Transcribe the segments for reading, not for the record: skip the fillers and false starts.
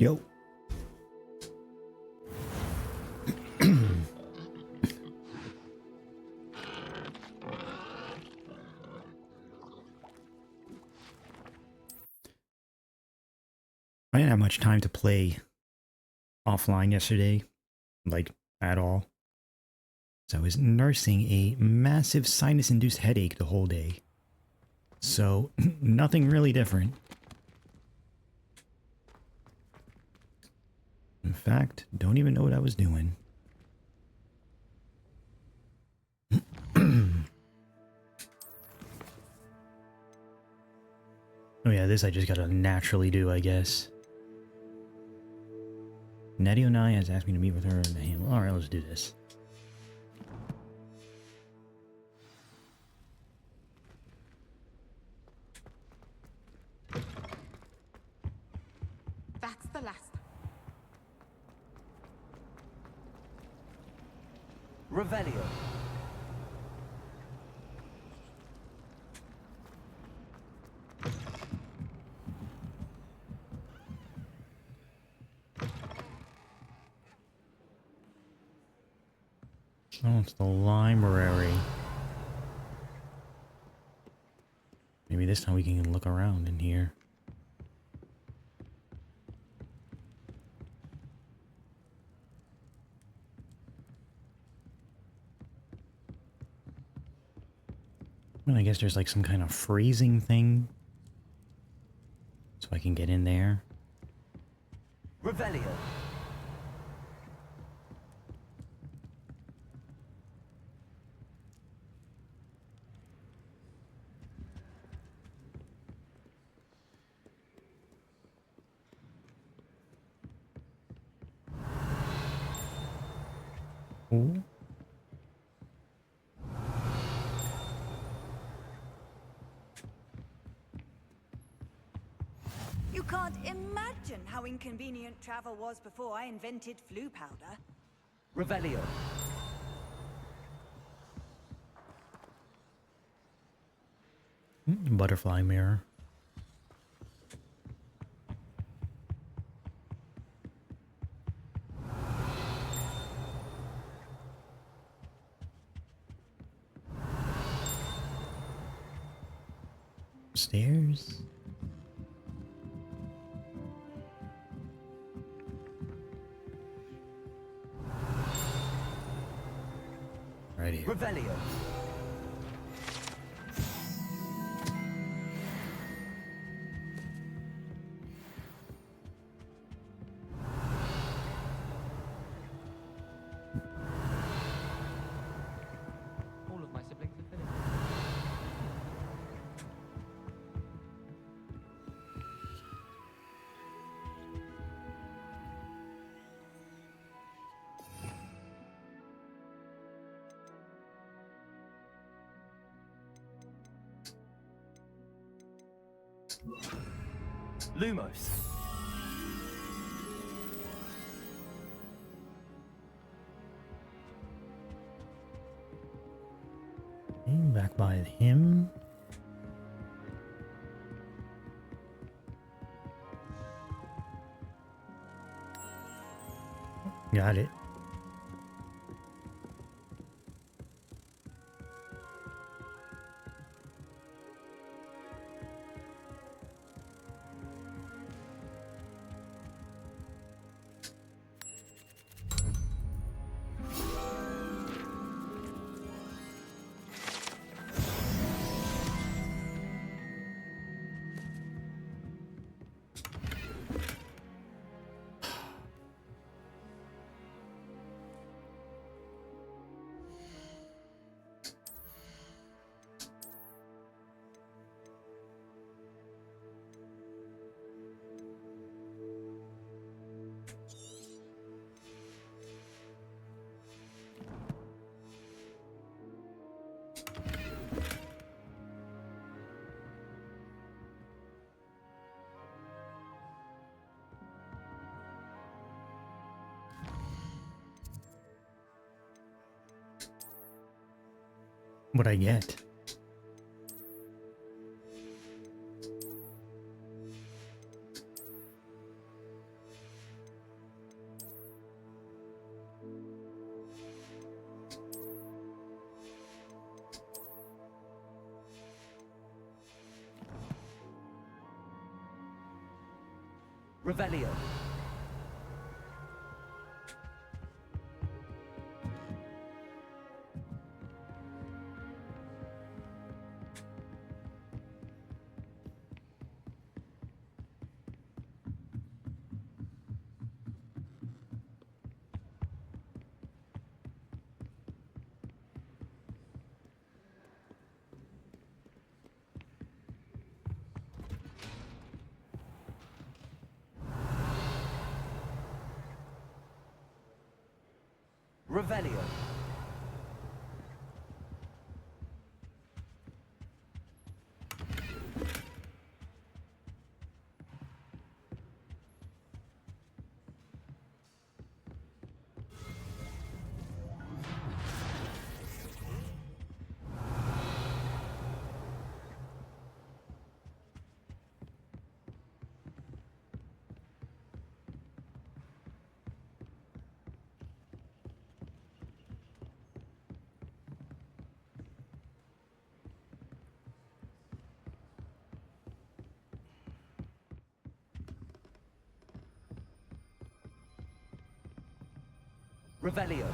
Yo. I didn't have much time to play offline yesterday, like at all. So I was nursing a massive sinus-induced headache the whole day. So nothing really different. In fact, don't even know what I was doing. Oh yeah, this I just gotta naturally do, I guess. Nettie Onai has asked me to meet with her in the handle. Alright, let's do this. That's the last. Revelio. Oh, it's the library. Maybe this time we can look around in here. Well, I guess there's like some kind of freezing thing. So I can get in there. Revelio. Ooh. You can't imagine how inconvenient travel was before I invented flu powder. Revelio. Butterfly mirror. Stairs. Right here. Revelio. All of my siblings are finished. Lumos. Back by him. Got it. What I get? Revelio. Revelio. Revelio.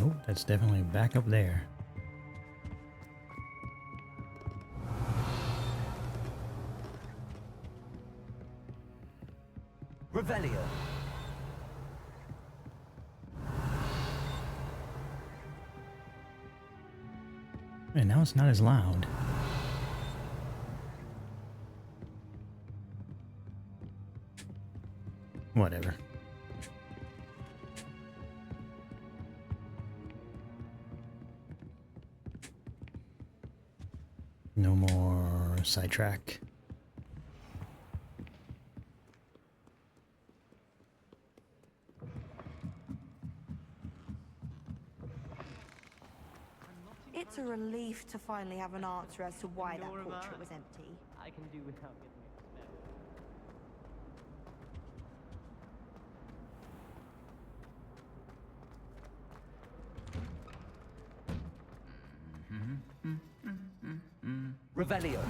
Nope, that's definitely back up there. Revelio. And now it's not as loud. Whatever. No more sidetrack. It's a relief to finally have an answer as to why that portrait was empty. I can do without getting expelled. Revelio.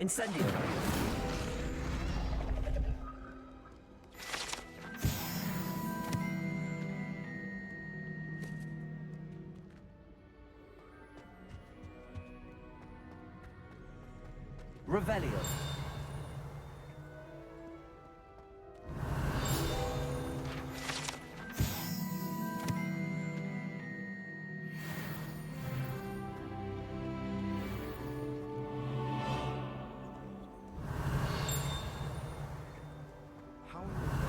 Incendio. Revelio. How in the world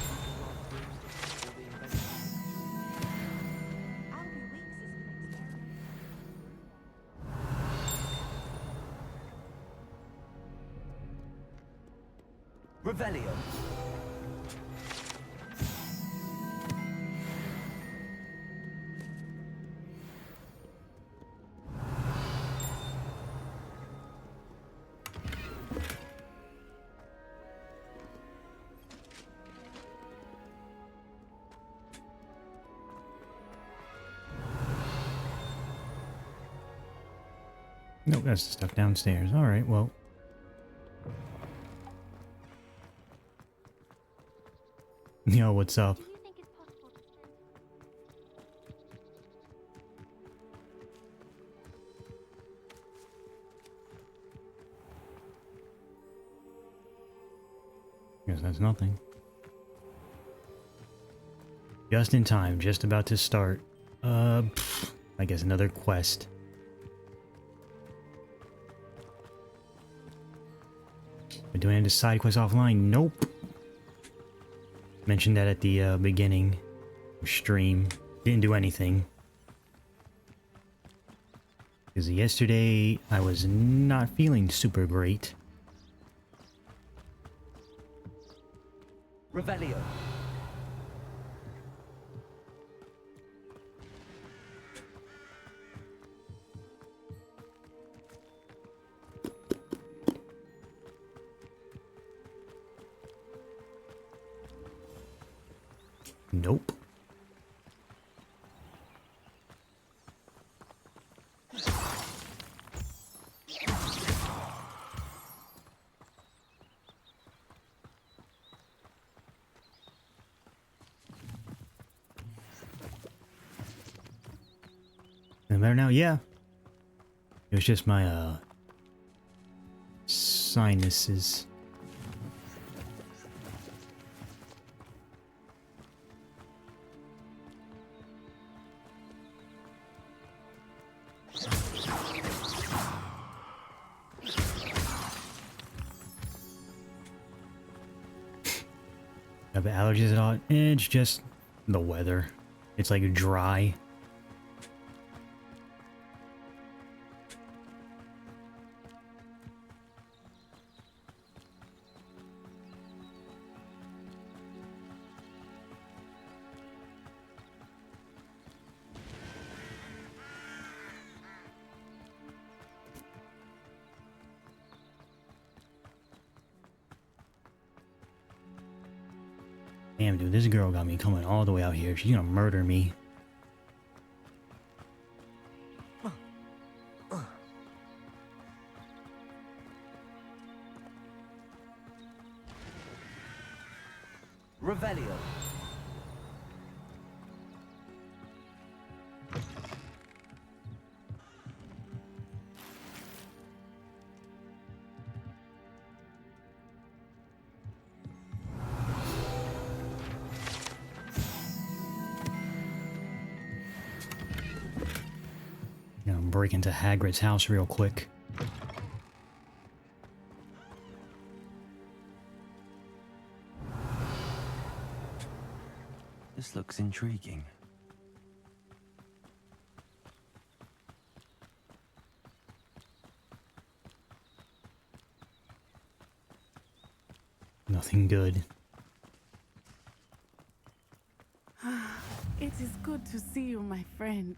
did you run broomsticks before they invented I'll be weeks as an experiment. Revelio. Nope, that's the stuff downstairs. Alright, well. Yo, what's up? Do you think it's possible to strengthen? Guess that's nothing. Just in time, just about to start. I guess another quest. Am I doing any side quests offline? Nope. Mentioned that at the beginning of stream. Didn't do anything. Because yesterday I was not feeling super great. Revelio. Nope. Feel better now? Yeah. It was just my sinuses. Have allergies at all? It's just the weather. It's like dry. Damn, dude, this girl got me coming all the way out here. She's gonna murder me. Revelio. Gonna break into Hagrid's house real quick. This looks intriguing. Nothing good. It is good to see you, my friend.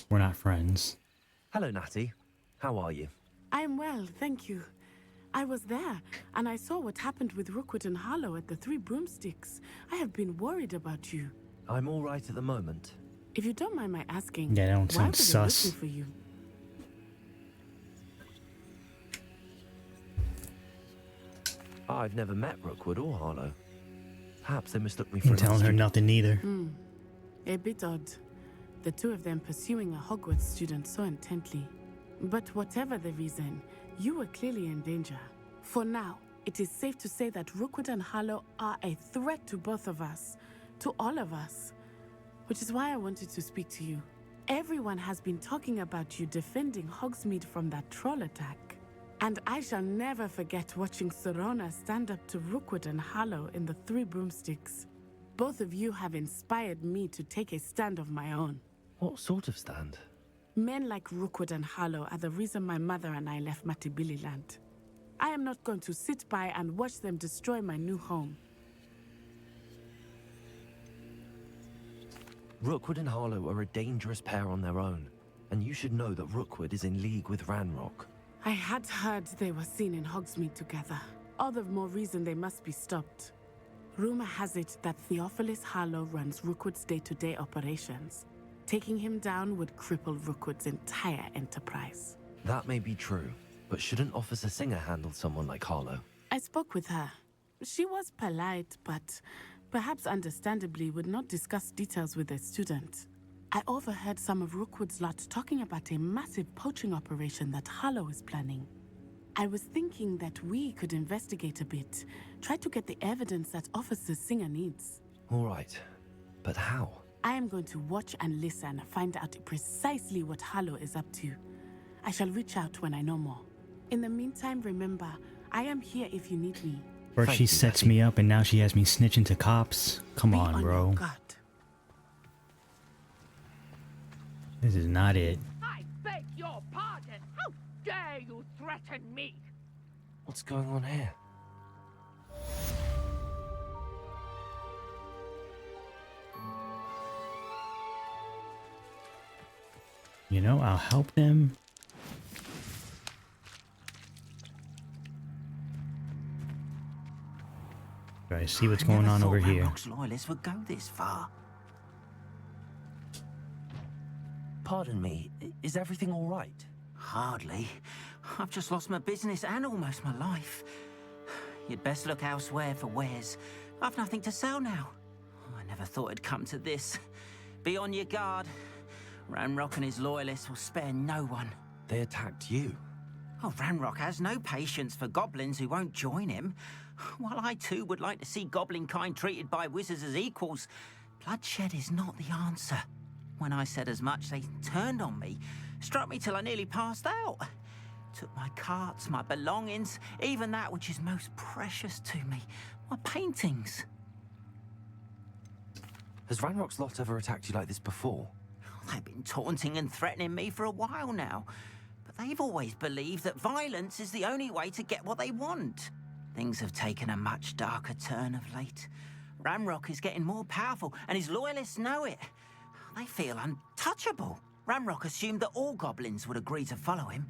We're not friends. Hello, Natty. How are you? I am well, thank you. I was there, and I saw what happened with Rookwood and Harlow at the Three Broomsticks. I have been worried about you. I'm all right at the moment. If you don't mind my asking, Yeah, that don't why sound were they sus. looking for you? I've never met Rookwood or Harlow. Perhaps they mistook me for Ain't telling her nothing either. A bit odd. The two of them pursuing a Hogwarts student so intently. But whatever the reason, you were clearly in danger. For now, it is safe to say that Rookwood and Harlow are a threat to both of us. To all of us. Which is why I wanted to speak to you. Everyone has been talking about you defending Hogsmeade from that troll attack. And I shall never forget watching Serona stand up to Rookwood and Harlow in the Three Broomsticks. Both of you have inspired me to take a stand of my own. What sort of stand? Men like Rookwood and Harlow are the reason my mother and I left Matibili-land. I am not going to sit by and watch them destroy my new home. Rookwood and Harlow are a dangerous pair on their own, and you should know that Rookwood is in league with Ranrock. I had heard they were seen in Hogsmeade together. All the more reason they must be stopped. Rumor has it that Theophilus Harlow runs Rookwood's day-to-day operations. Taking him down would cripple Rookwood's entire enterprise. That may be true, but shouldn't Officer Singer handle someone like Harlow? I spoke with her. She was polite, but perhaps understandably would not discuss details with a student. I overheard some of Rookwood's lot talking about a massive poaching operation that Harlow is planning. I was thinking that we could investigate a bit. Try to get the evidence that Officer Singer needs. All right. But how? I am going to watch and listen, find out precisely what Harlow is up to. I shall reach out when I know more. In the meantime, remember, I am here if you need me. First Thank she you, sets Betty. me up and now she has me snitching to cops. Come Be on, your bro. guard. This is not it. I beg your pardon. How dare you threaten me? What's going on here? You know, I'll help them. Try to see what's going on over here. Ranrock's loyalists would go this far. Pardon me, is everything all right? Hardly. I've just lost my business and almost my life. You'd best look elsewhere for wares. I've nothing to sell now. I never thought it'd come to this. Be on your guard. Ranrock and his loyalists will spare no one. They attacked you. Oh, Ranrock has no patience for goblins who won't join him. While I too would like to see goblin kind treated by wizards as equals, bloodshed is not the answer. When I said as much, they turned on me, struck me till I nearly passed out. Took my carts, my belongings, even that which is most precious to me, my paintings. Has Ranrock's lot ever attacked you like this before? They've been taunting and threatening me for a while now, but they've always believed that violence is the only way to get what they want. Things have taken a much darker turn of late. Ranrock is getting more powerful, and his loyalists know it. They feel untouchable. Ranrock assumed that all goblins would agree to follow him,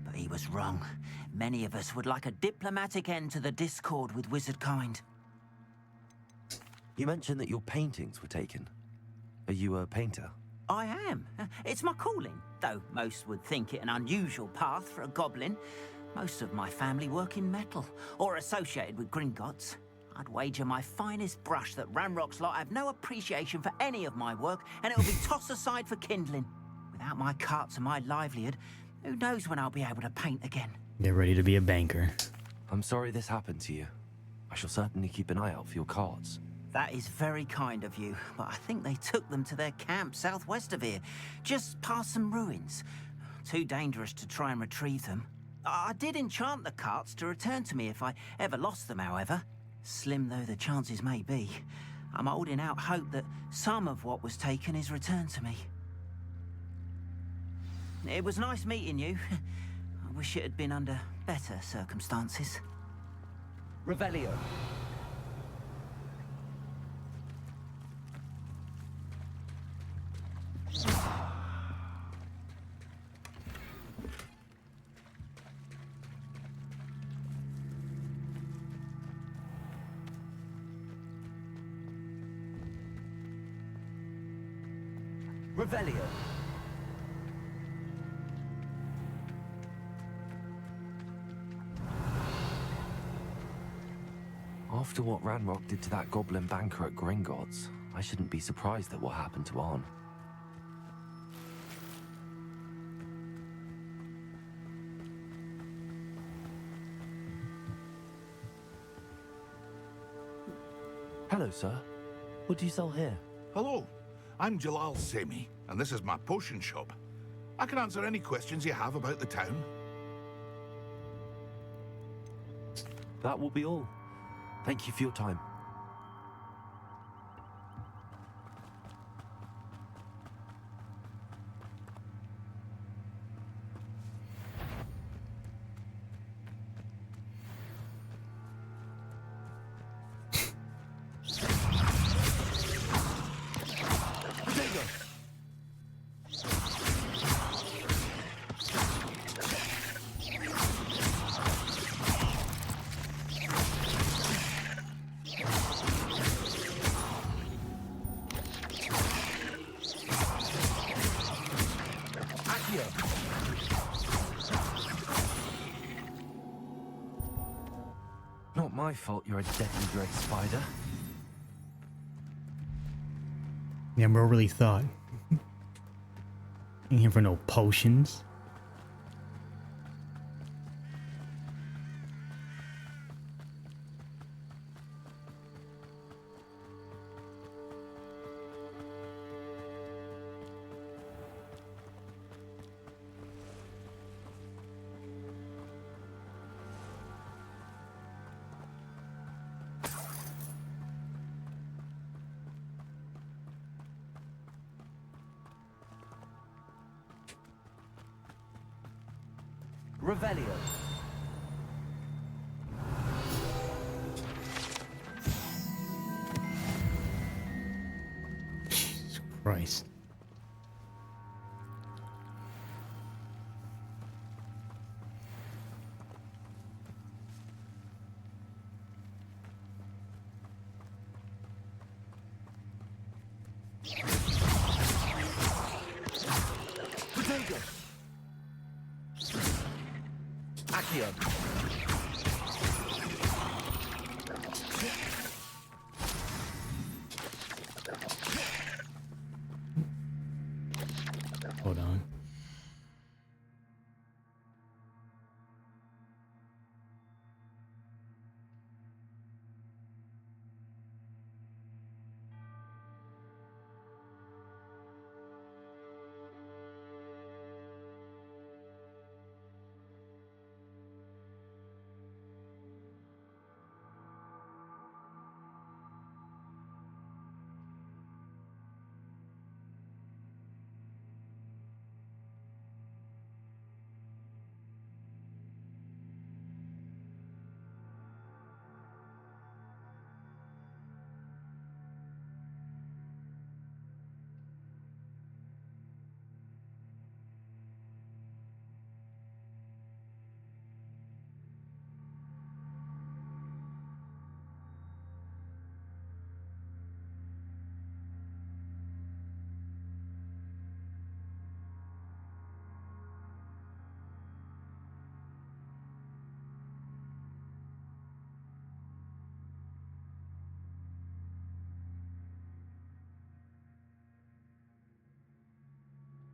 but he was wrong. Many of us would like a diplomatic end to the discord with wizard kind. You mentioned that your paintings were taken. Are you a painter? I am. It's my calling, though most would think it an unusual path for a goblin. Most of my family work in metal, or associated with Gringotts. I'd wager my finest brush that Ranrock's lot have no appreciation for any of my work, and it'll be tossed aside for kindling. Without my carts and my livelihood, who knows when I'll be able to paint again? They're ready to be a banker. I'm sorry this happened to you. I shall certainly keep an eye out for your cards. That is very kind of you, but I think they took them to their camp southwest of here, just past some ruins. Too dangerous to try and retrieve them. I did enchant the carts to return to me if I ever lost them, however. Slim though the chances may be, I'm holding out hope that some of what was taken is returned to me. It was nice meeting you. I wish it had been under better circumstances. Revelio. Revelio. After what Ranrock did to that goblin banker at Gringotts, I shouldn't be surprised at what happened to Arn. Hello, sir. What do you sell here? Hello, I'm Jalal Semi, and this is my potion shop. I can answer any questions you have about the town. That will be all. Thank you for your time. Not my fault you're a deadly great spider. Yeah, bro, really thought. Ain't here for no potions. Revelio. Jesus Christ. Potato. Accio. Hold on.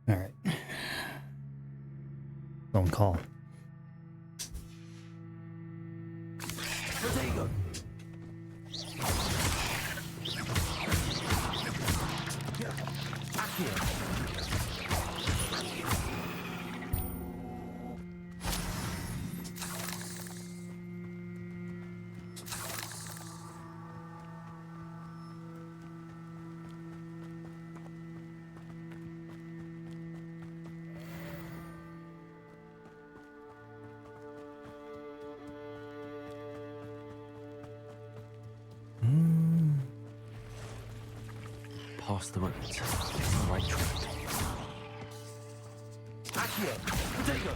All right. Phone call. Potato. Accio. Past the roads. On the right track. Accio. Potato.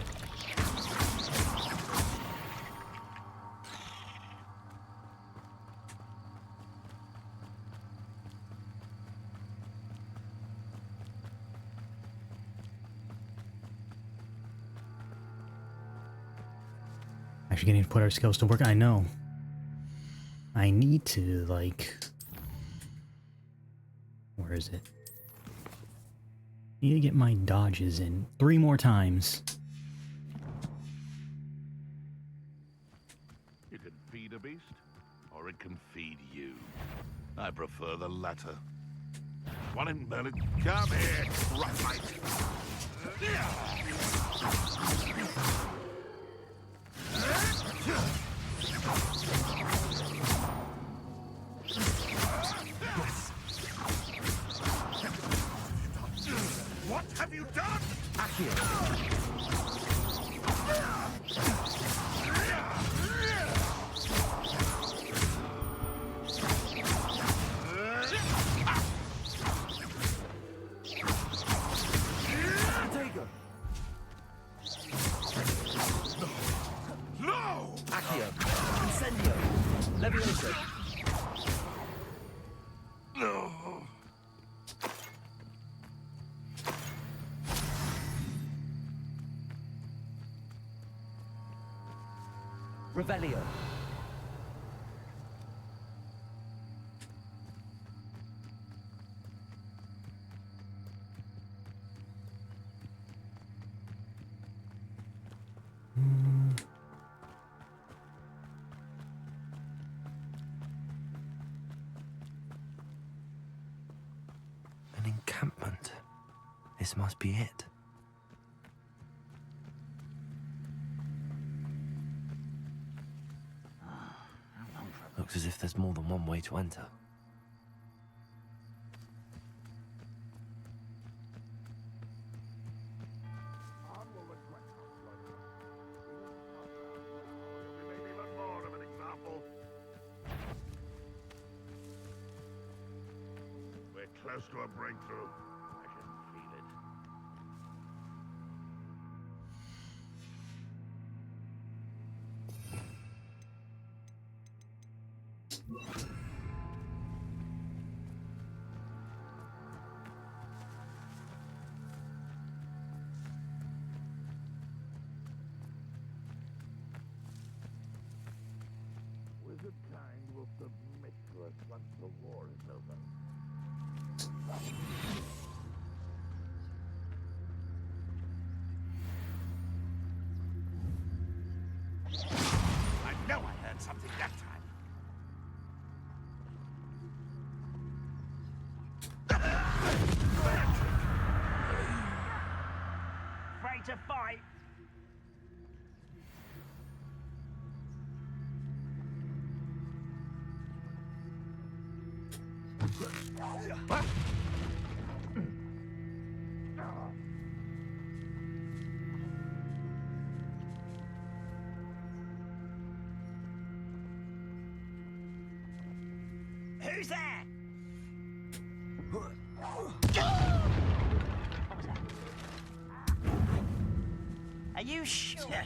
Actually getting to put our skills to work. I know. I need to, like... Where is it? Need to get my dodges in 3 more times. You can feed a beast, or it can feed you. I prefer the latter. One in Berlin. Come here, rough mate. What have you done? No! Accio. Incendio. Levioso. No. Revelio. An encampment. This must be it. Looks as if there's more than one way to enter. close to a breakthrough. I can feel it. Wizard kind will submit to us once the war is over. I know I heard something that time. Afraid to fight? Who's there? Are you sure?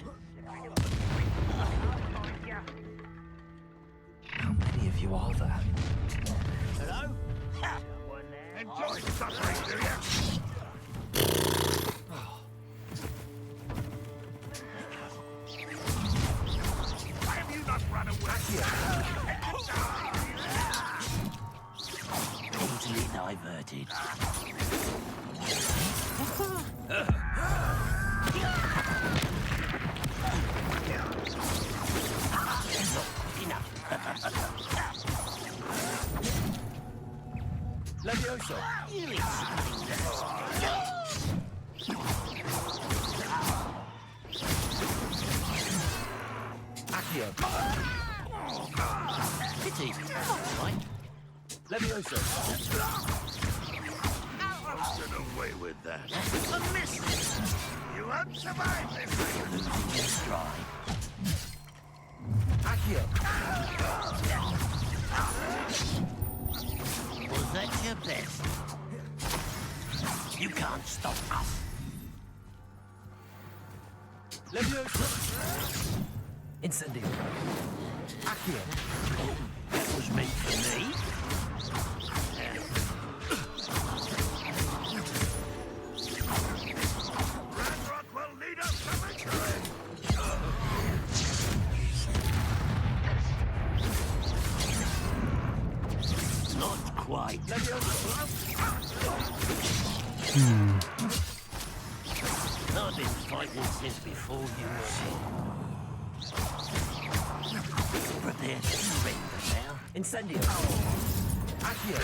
How many of you are there? Hello? Enjoy suffering, do you? Why have you not run away? Easily diverted. Levioso! You explain that. Accio! Pity. Right. Levioso! Get away with that. A miss. You won't survive this. Losing your stride. Accio! Was that your best? You can't stop us. Levioso! Incendio! Accio! Oh, that was meant for me. Ranrock will lead us to victory. Not quite. I've been fighting since before you were born. Prepare to surrender now. Incendio! Accio!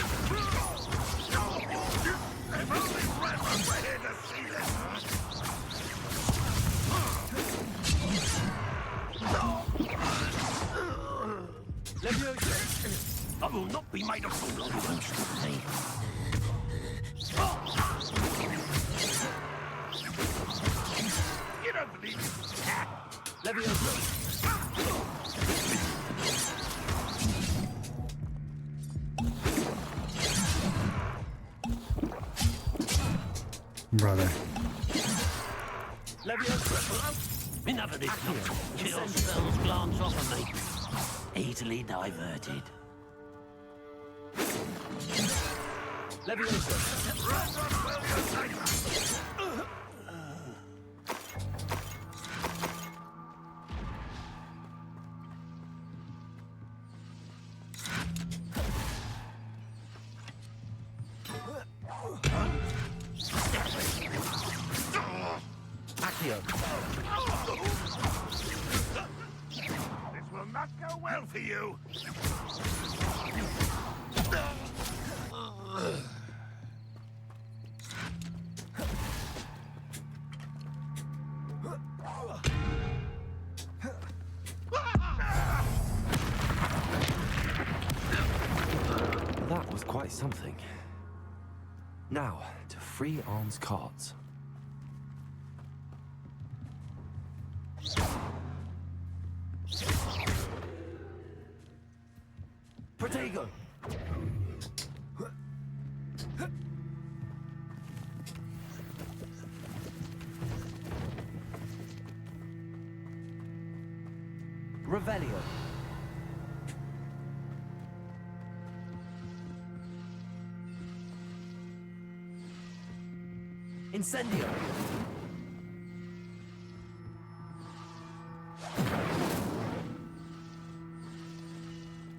If only Ranrock were here to see this. Levioso! I will not be made a fool of. You won't stop me. You don't believe it? Levioso! Brother. Levioso! Enough of this nonsense. Kill spells glance off of me. Easily diverted. Levioso! Ranrock will unite us. Accio! This will not go well for you. That was quite something. Now, to free Arn's cards. Protego! Revelio. Incendio.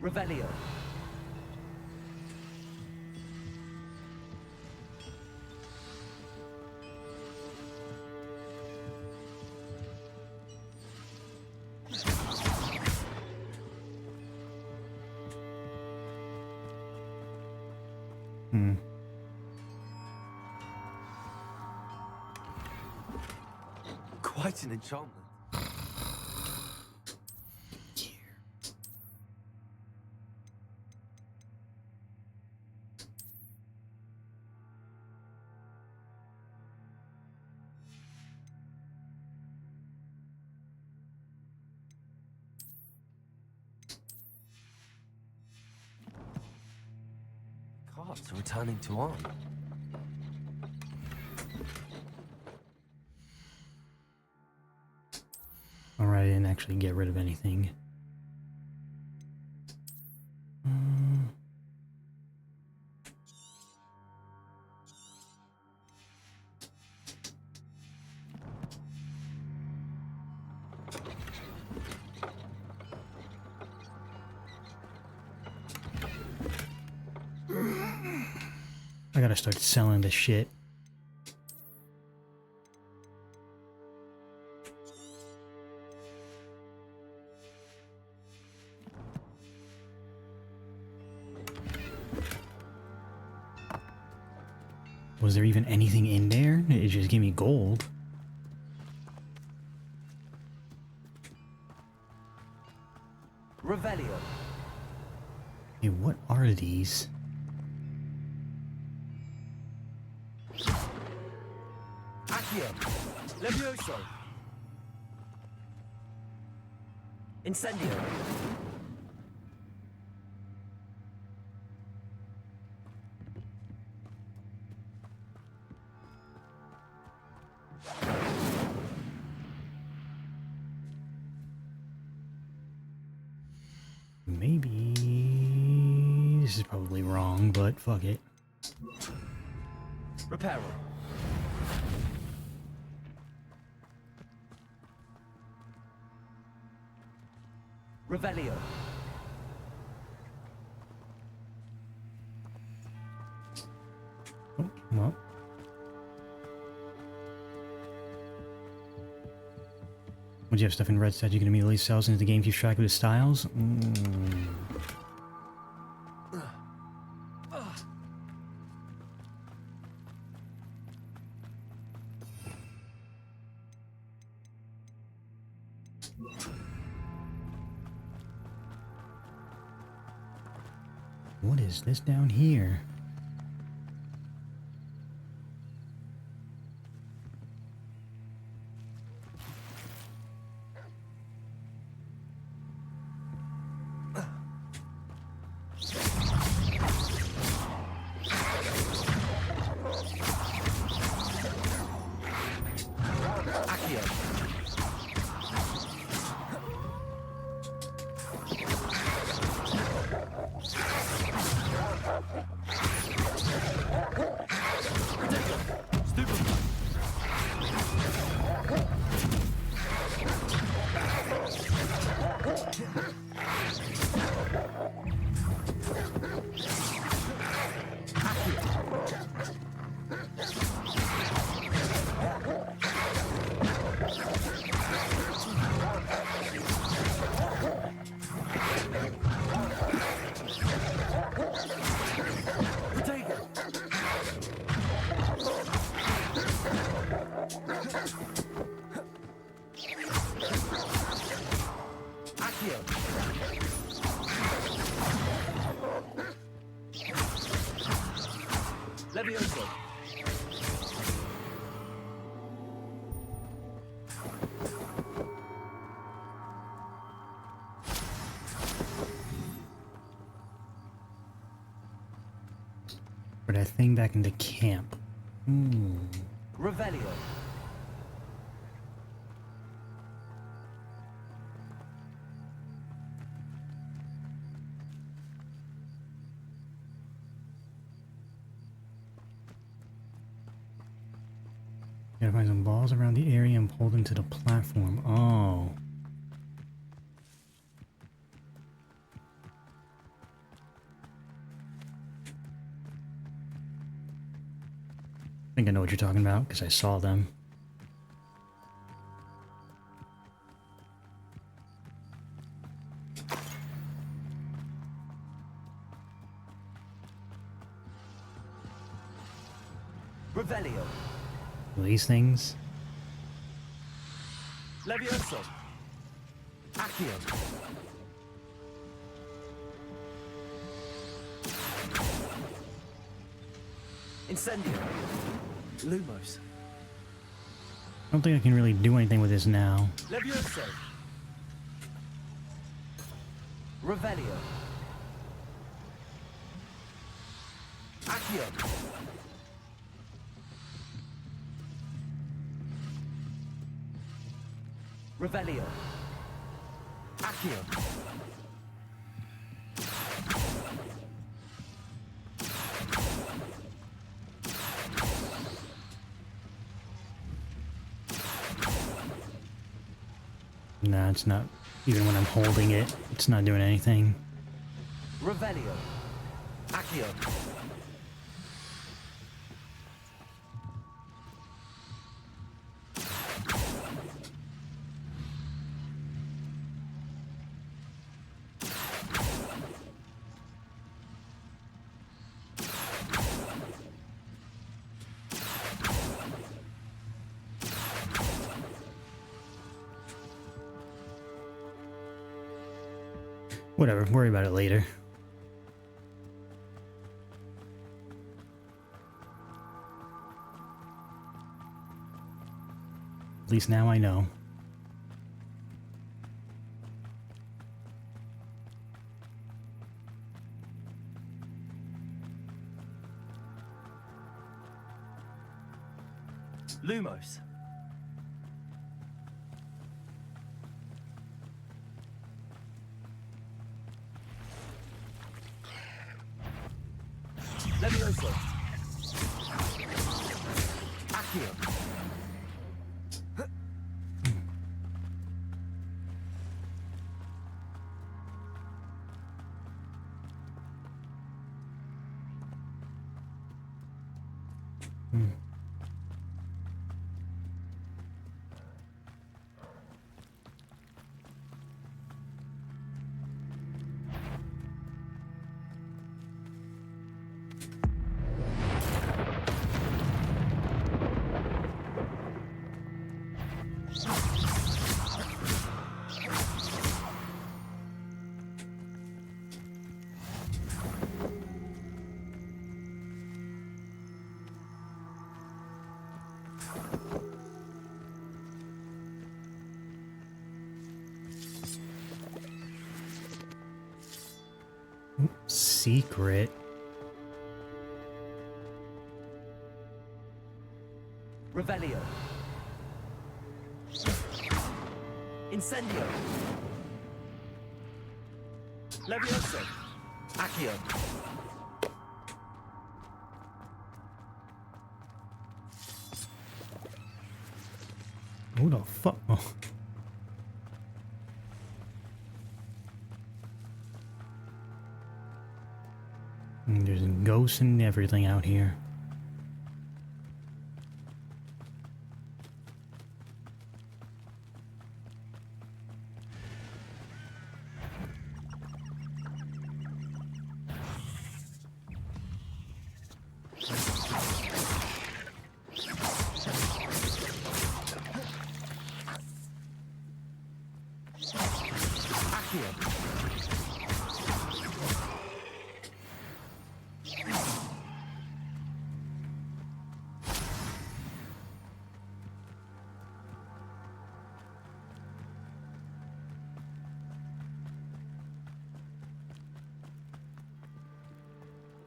Revelio. Quite an enchantment. Carts are returning to Arn. Alright, I didn't actually get rid of anything. I gotta start selling this shit. Was there even anything in there? It just gave me gold. Revelio. Hey, what are these? Accio. Levioso. Incendio. Maybe this is probably wrong, but fuck it. Reparo. Revelio. Oh, well. Once you have stuff in red stats, you can immediately sell since the game keeps track of the styles. What is this down here? Levioso. For that thing back in the camp. Revelio. Gotta find some balls around the area and pull them to the platform. Oh. I think I know what you're talking about because I saw them. Revelio. These things. Levioso. Accio. Incendio. Lumos. I don't think I can really do anything with this now. Levioso. Revelio. Accio. Revelio. Accio. Nah, it's not. Even when I'm holding it, it's not doing anything. Revelio. Accio. Whatever, worry about it later. At least now I know. Lumos. Levioso. Accio. Secret. Revelio. Incendio. Levioso. Accio. Who the fuck? Oh. There's ghosts and everything out here.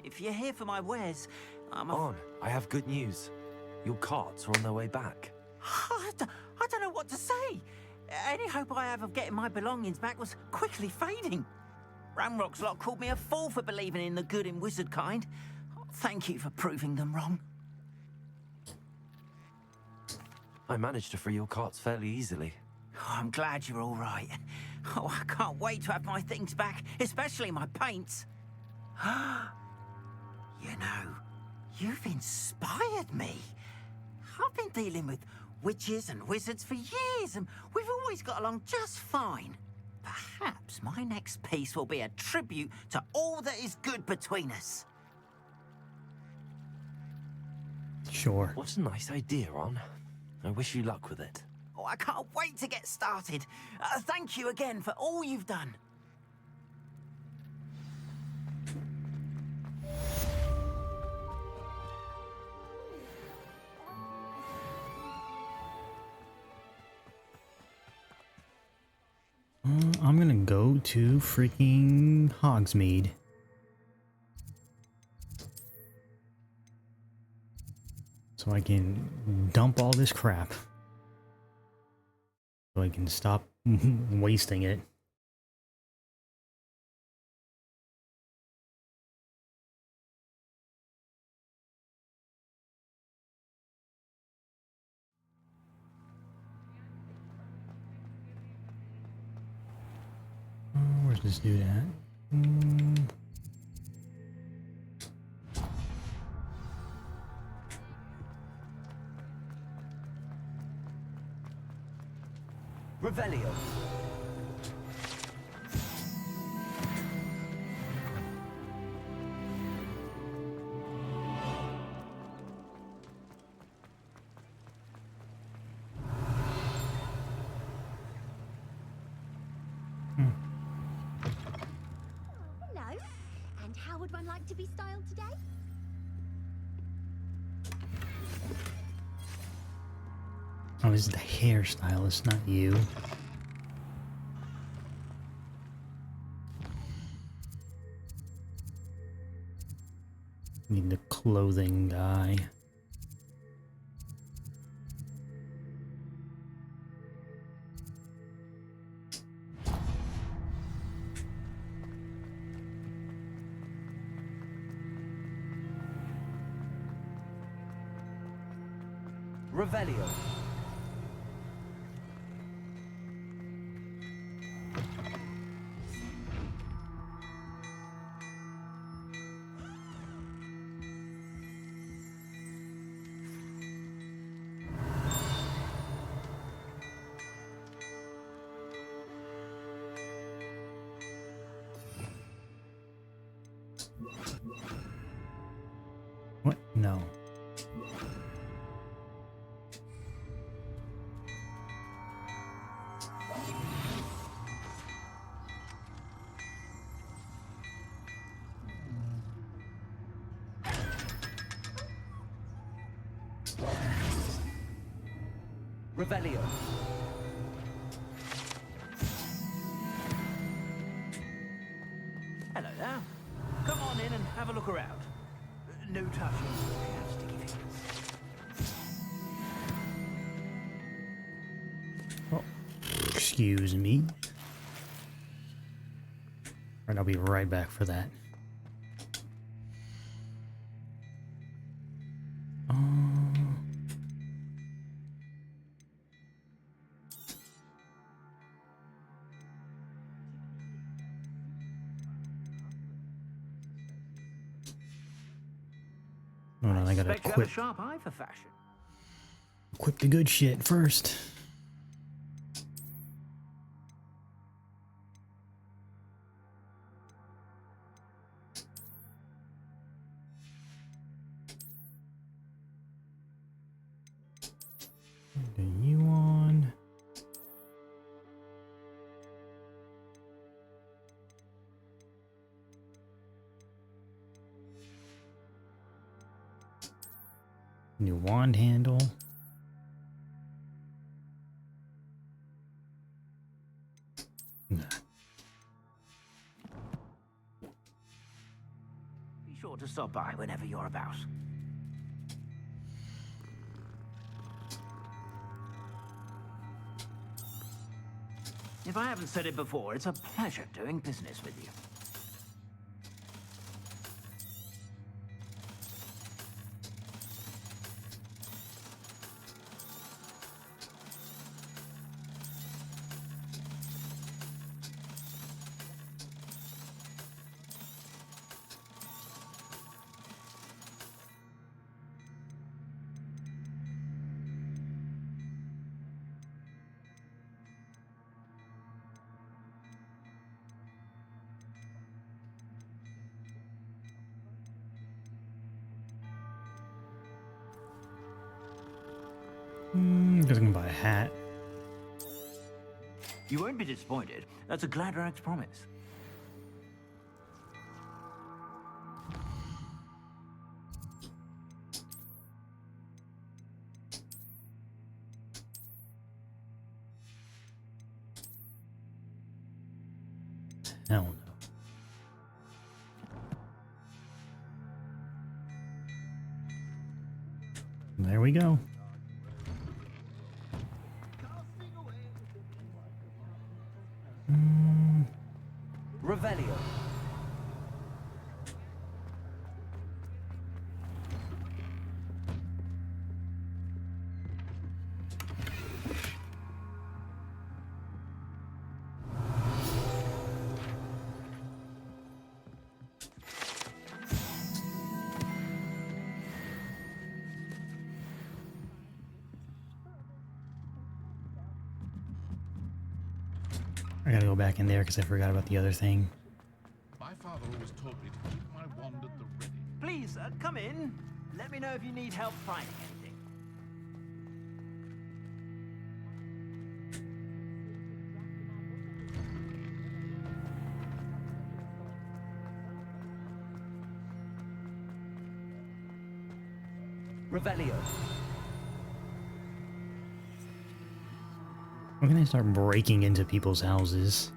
If you're here for my wares, I'm On, I have good news. Your carts are on their way back. I don't know what to say. Any hope I have of getting my belongings back was quickly fading. Ramrock's lot called me a fool for believing in the good in wizard kind. Thank you for proving them wrong. I managed to free your carts fairly easily. Oh, I'm glad you're all right. Oh, I can't wait to have my things back, especially my paints. You know, you've inspired me. I've been dealing with witches and wizards for years, and we've always got along just fine. Perhaps my next piece will be a tribute to all that is good between us. Sure. What a nice idea, Ron. I wish you luck with it. Oh, I can't wait to get started. Thank you again for all you've done. I'm gonna go to freaking Hogsmeade. So I can dump all this crap. So I can stop wasting it. Where's this dude at? Revelio. Hello. And how would one like to be styled today? Oh, this is the hairstylist, not you. Need the clothing guy. Revelio. What? No. Revelio. Hello there. Come on in and have a look around. No touching. Sticky fingers. Oh, excuse me. Alright, I'll be right back for that. Hold on, I gotta Expect you have a equip sharp eye for fashion. the good shit first. Put you on. New wand handle. Nah. Be sure to stop by whenever you're about. If I haven't said it before, it's a pleasure doing business with you. just gonna buy a hat. You won't be disappointed. That's a Gladrax promise. Hell no. There we go. Revelio. I gotta go back in there because I forgot about the other thing. My father always taught me to keep my wand at the ready. Please, come in. Let me know if you need help finding anything. Revelio. When can I start breaking into people's houses?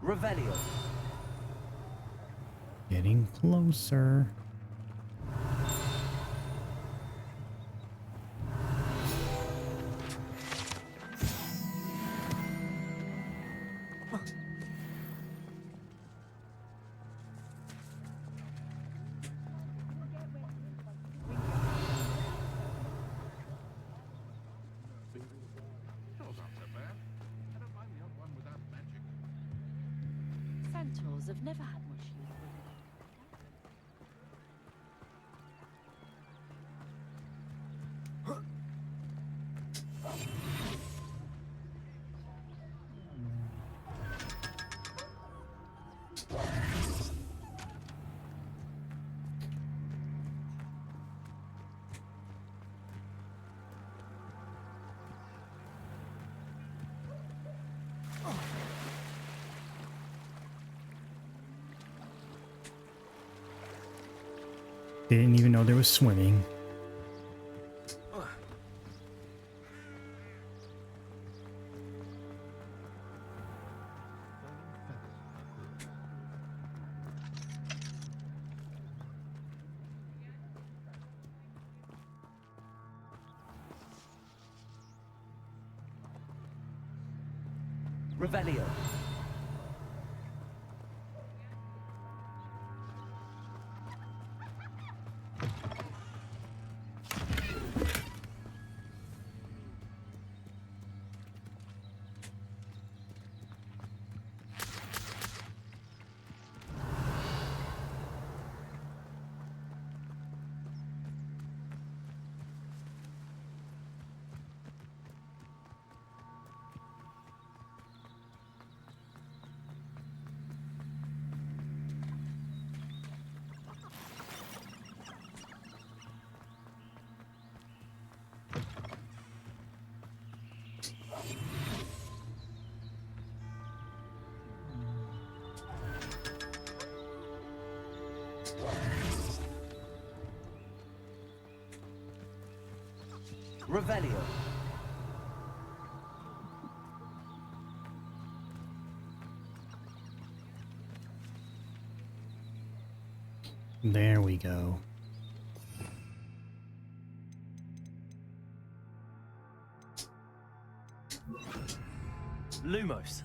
Revelio. Getting closer. Yours aren't so bad. I don't mind the odd one without magic. Centaurs have never had much use for it. Didn't even know there was swimming. Revelio. Revelio. There we go. Lumos.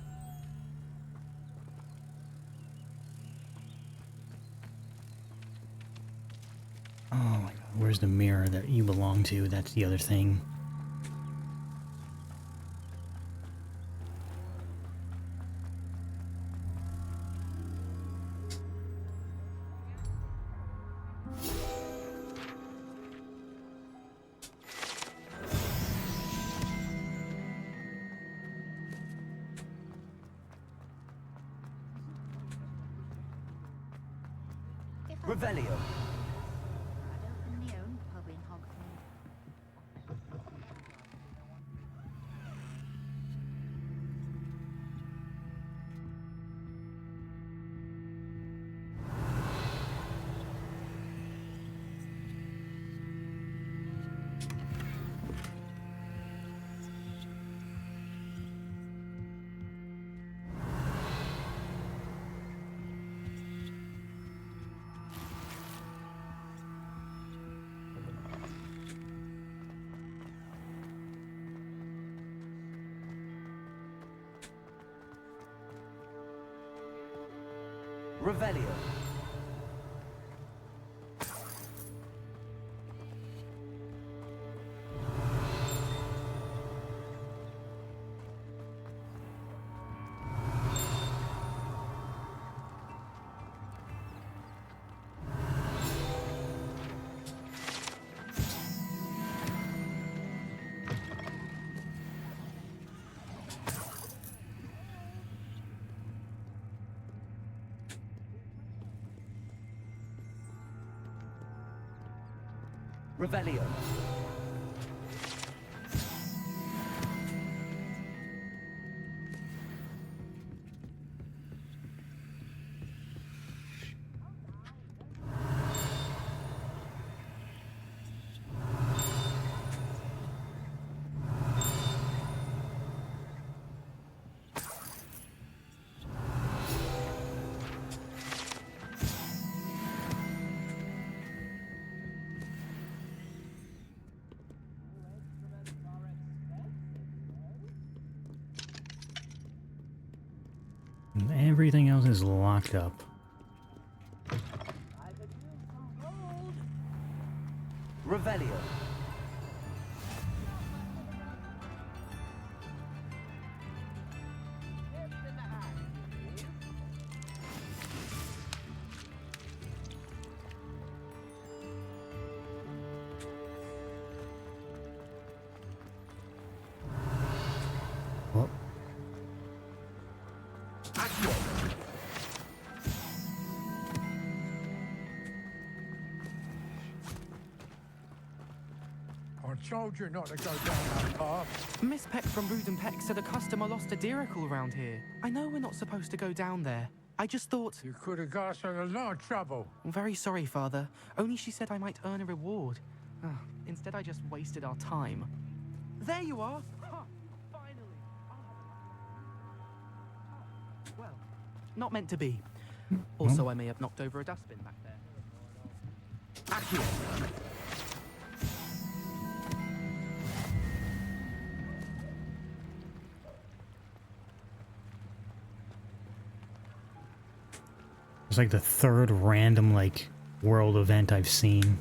Oh my god, where's the mirror that you belong to? That's the other thing. Revelio. I'd open my own pub in Hogwarts. Revelio. Revelio. Everything else is locked up. Revelio. Well, I told you not to go down that path. Miss Peck from Ruden Peck said a customer lost a diracle around here. I know we're not supposed to go down there. I just thought... You could have got us in a lot of trouble. I'm very sorry, Father. Only she said I might earn a reward. Instead, I just wasted our time. There you are! Huh, finally! Well, not meant to be. Also, I may have knocked over a dustbin back there. Accio. it's like the third random, like, world event I've seen.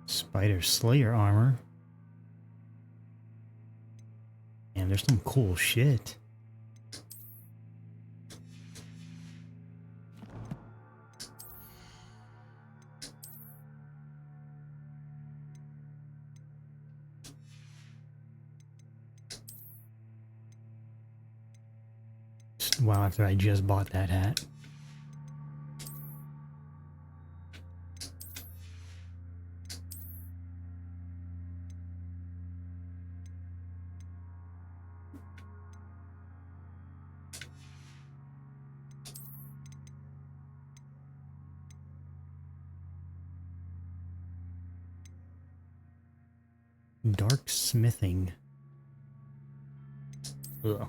Spider Slayer armor. Man, there's some cool shit. Wow, after I just bought that hat. Dark smithing. Ugh.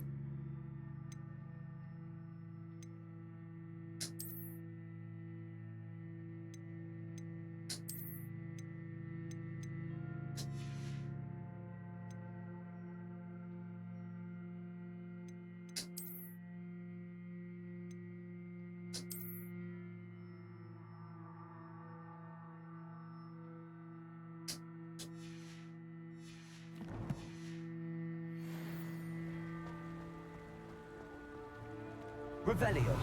Revelio.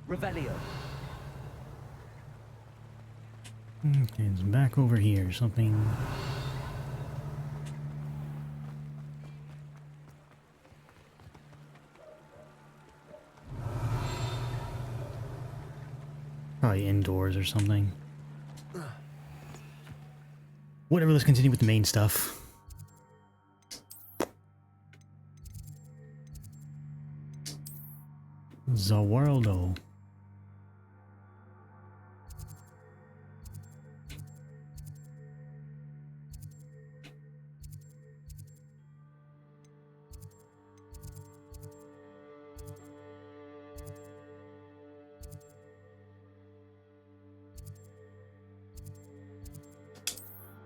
Revelio. Okay, it's back over here. Something. Probably indoors or something. Whatever, let's continue with the main stuff. Zawaldo.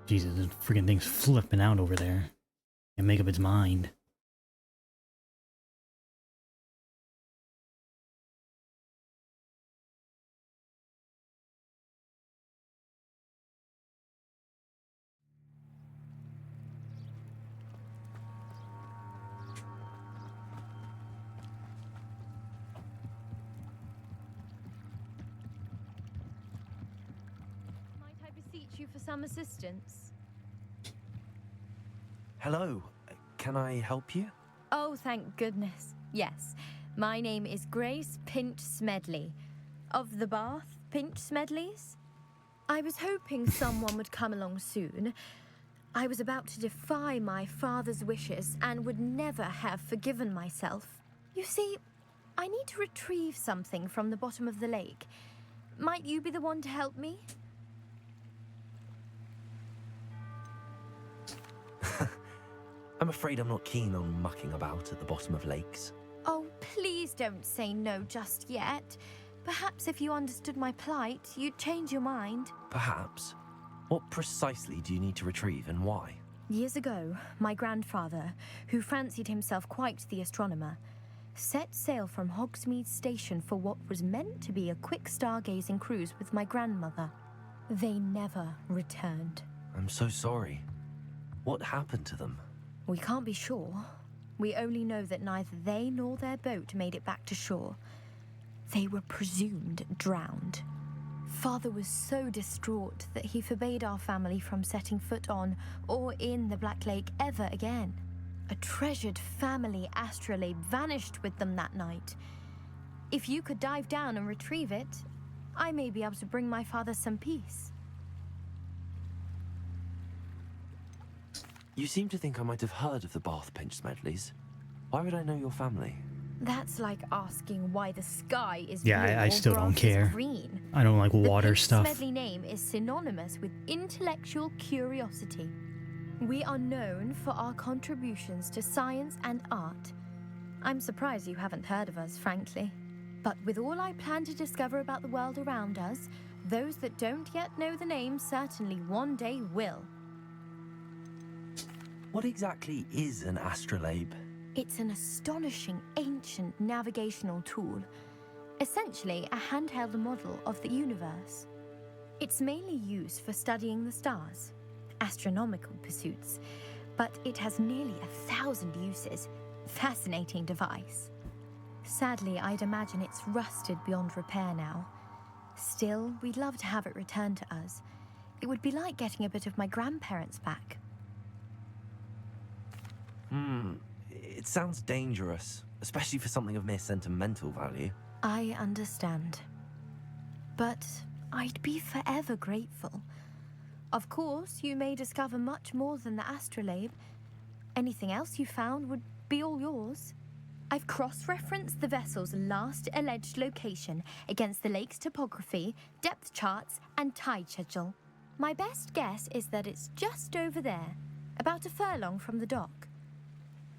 Jesus, this freaking thing's flipping out over there. Can't make up its mind. Might I beseech you for some assistance? Hello. Can I help you? Oh, thank goodness. Yes. My name is Grace Pinch Smedley. Of the Bath Pinch Smedleys? I was hoping someone would come along soon. I was about to defy my father's wishes and would never have forgiven myself. You see, I need to retrieve something from the bottom of the lake. Might you be the one to help me? I'm afraid I'm not keen on mucking about at the bottom of lakes. Oh, please don't say no just yet. Perhaps if you understood my plight, you'd change your mind. Perhaps. What precisely do you need to retrieve and why? Years ago, my grandfather, who fancied himself quite the astronomer, set sail from Hogsmeade Station for what was meant to be a quick stargazing cruise with my grandmother. They never returned. I'm so sorry. What happened to them? We can't be sure. We only know that neither they nor their boat made it back to shore. They were presumed drowned. Father was so distraught that he forbade our family from setting foot on or in the Black Lake ever again. A treasured family astrolabe vanished with them that night. If you could dive down and retrieve it, I may be able to bring my father some peace. You seem to think I might have heard of the Bath Pinch Smedleys. Why would I know your family? That's like asking why the sky is Yeah, blue I or still don't grass is care. green. I don't like water The Pinch stuff. Smedley name is synonymous with intellectual curiosity. We are known for our contributions to science and art. I'm surprised you haven't heard of us, frankly. But with all I plan to discover about the world around us, those that don't yet know the name certainly one day will. What exactly is an astrolabe? It's an astonishing ancient navigational tool, essentially a handheld model of the universe. It's mainly used for studying the stars, astronomical pursuits, but it has nearly 1,000 uses. Fascinating device. Sadly, I'd imagine it's rusted beyond repair now. Still, we'd love to have it returned to us. It would be like getting a bit of my grandparents back. It sounds dangerous, especially for something of mere sentimental value. I understand. But I'd be forever grateful. Of course, you may discover much more than the astrolabe. Anything else you found would be all yours. I've cross-referenced the vessel's last alleged location against the lake's topography, depth charts, and tide schedule. My best guess is that it's just over there, about a furlong from the dock.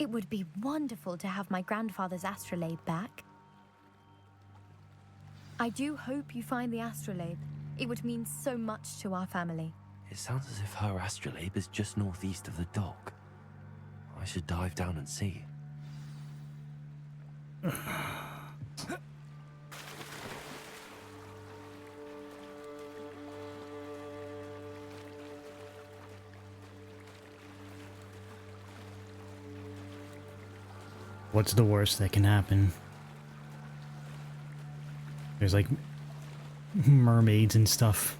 It would be wonderful to have my grandfather's astrolabe back. I do hope you find the astrolabe. It would mean so much to our family. It sounds as if her astrolabe is just northeast of the dock. I should dive down and see. What's the worst that can happen? There's like mermaids and stuff.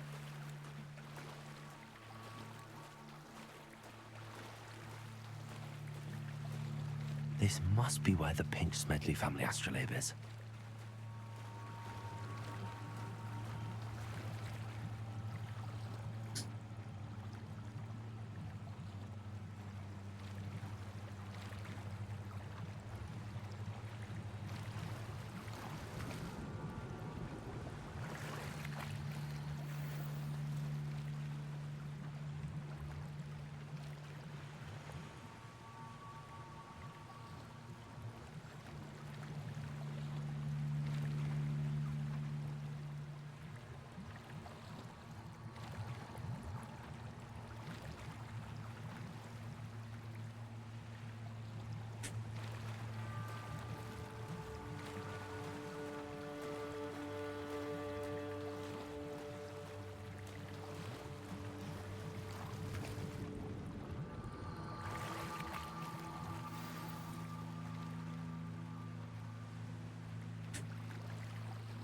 This must be where the Pinch Smedley family astrolabe is.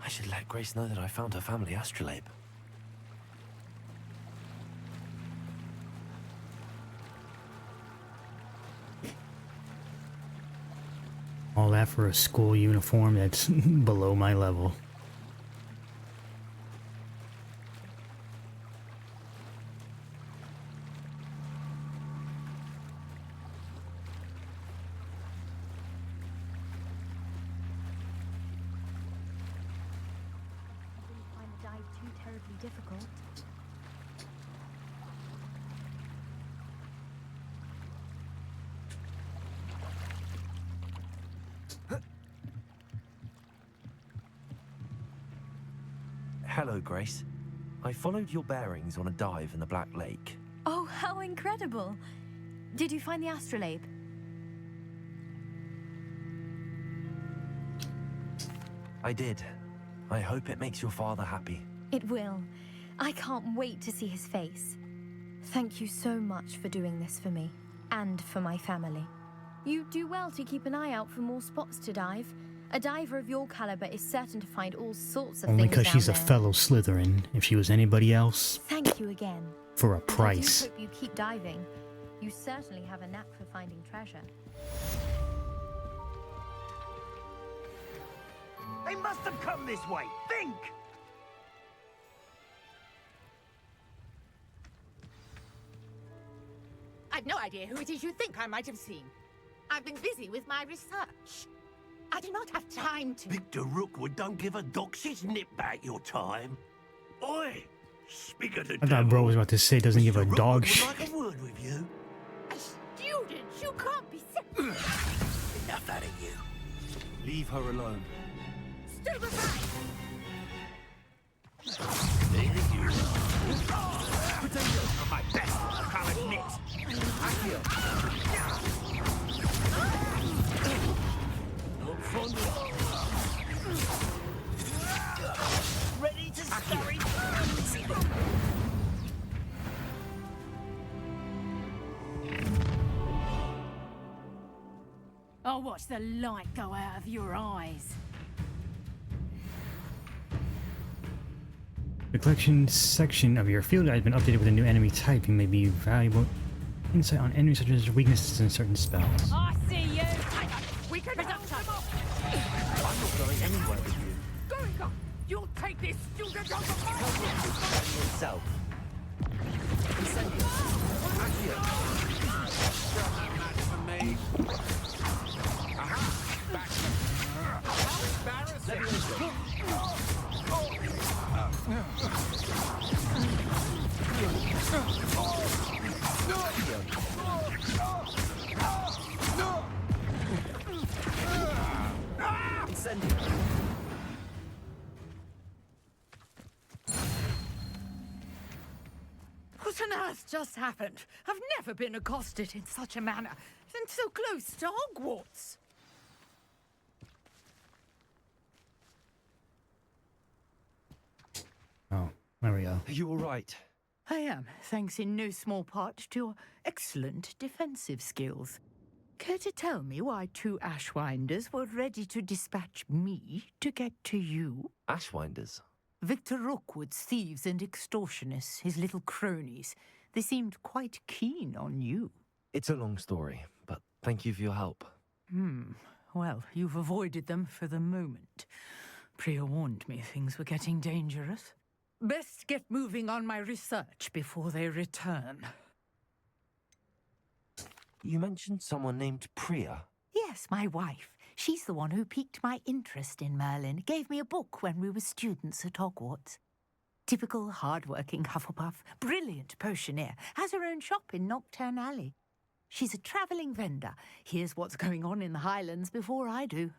I should let Grace know that I found her family astrolabe. All that for a school uniform that's below my level. Difficult. Hello, Grace. I followed your bearings on a dive in the Black Lake. Oh, how incredible! Did you find the astrolabe? I did. I hope it makes your father happy. It will. I can't wait to see his face. Thank you so much for doing this for me, and for my family. You do well to keep an eye out for more spots to dive. A diver of your caliber is certain to find all sorts of Only things down because she's a there. fellow Slytherin. If she was anybody else, Thank you again. for a And I price. do hope you keep diving. You certainly have a knack for finding treasure. They must have come this way. Think! I've no idea who it is you think I might have seen. I've been busy with my research. I do not have time to... Victor Rookwood don't give a doxy's nip back your time. Oi! Speak of the I thought bro was about to say doesn't give a Mr. dog Rookwood shit. would like a word with you. A student! You can't be serious! Enough out of you. Leave her alone. Stay aside! Potatoes are my best, I'll admit. I feel. Not fond of... Ready to scurry? I'll watch the light go out of your eyes. The collection section of your field guide has been updated with a new enemy type. You may be valuable insight on enemies such as weaknesses in certain spells. I see you! We can hold them off! I'm not going anywhere with you. Going on! You'll take this student on the Yourself. Incendio! What on earth just happened? I've never been accosted in such a manner, and so close to Hogwarts. Oh, there we go. Are you all right? I am, thanks in no small part to your excellent defensive skills. Care to tell me why 2 Ashwinders were ready to dispatch me to get to you? Ashwinders? Victor Rookwood's thieves and extortionists, his little cronies. They seemed quite keen on you. It's a long story, but thank you for your help. Well, you've avoided them for the moment. Priya warned me things were getting dangerous. Best get moving on my research before they return. You mentioned someone named Priya. Yes, my wife. She's the one who piqued my interest in Merlin, gave me a book when we were students at Hogwarts. Typical hard-working Hufflepuff, brilliant potioneer, has her own shop in Nocturne Alley. She's a travelling vendor, hears what's going on in the Highlands before I do.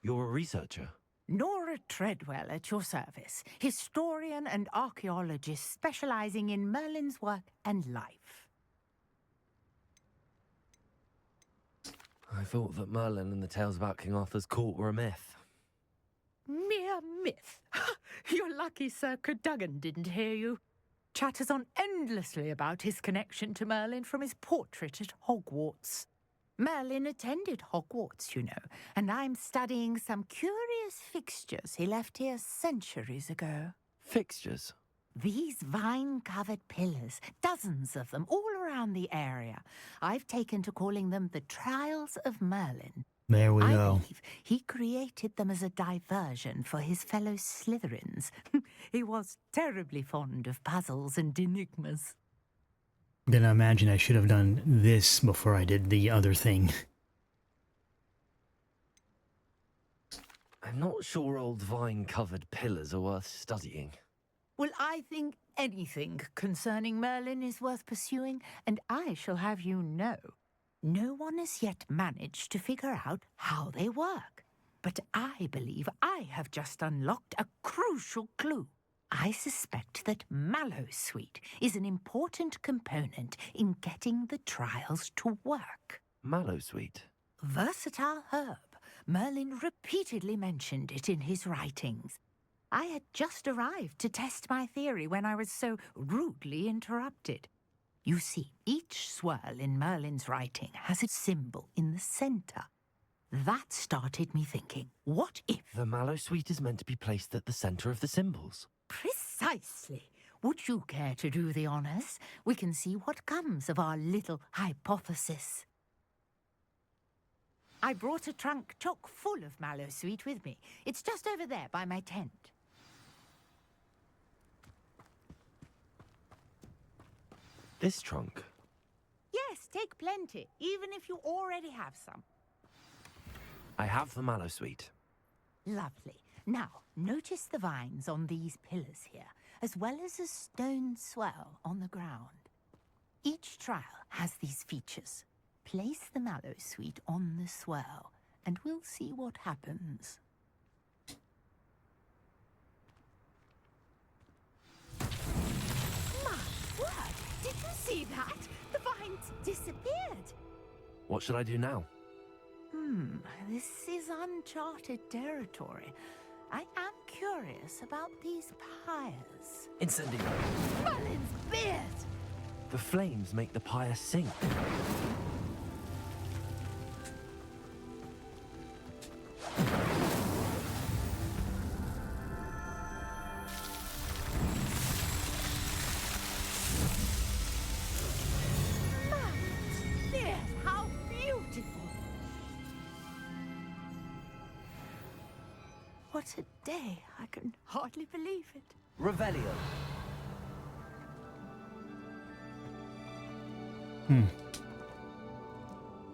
You're a researcher? Nora Treadwell at your service, historian and archaeologist specialising in Merlin's work and life. I thought that Merlin and the tales about King Arthur's court were a myth. Mere myth. You're lucky Sir Cadogan didn't hear you. Chatters on endlessly about his connection to Merlin from his portrait at Hogwarts. Merlin attended Hogwarts, you know, and I'm studying some curious fixtures he left here centuries ago. Fixtures? These vine-covered pillars, dozens of them, all around the area. I've taken to calling them the Trials of Merlin. There we I go. believe he created them as a diversion for his fellow Slytherins. He was terribly fond of puzzles and enigmas. I'm gonna imagine I should have done this before I did the other thing. I'm not sure old vine-covered pillars are worth studying. Well, I think anything concerning Merlin is worth pursuing, and I shall have you know, no one has yet managed to figure out how they work. But I believe I have just unlocked a crucial clue. I suspect that Mallowsweet is an important component in getting the trials to work. Mallowsweet? Versatile herb. Merlin repeatedly mentioned it in his writings. I had just arrived to test my theory when I was so rudely interrupted. You see, each swirl in Merlin's writing has a symbol in the centre. That started me thinking, what if... The Mallowsweet is meant to be placed at the centre of the symbols. Precisely. Would you care to do the honours? We can see what comes of our little hypothesis. I brought a trunk chock full of Mallowsweet with me. It's just over there by my tent. This trunk? Yes, take plenty, even if you already have some. I have the Mallowsweet. Lovely. Now, notice the vines on these pillars here, as well as a stone swell on the ground. Each trial has these features. Place the Mallowsweet on the swell, and we'll see what happens. My word! Did you see that? The vines disappeared. What should I do now? This is uncharted territory. I am curious about these pyres. Incendio! Merlin's beard! The flames make the pyre sink. Merlin's beard! How beautiful! What a day! I can hardly believe it. Revelio.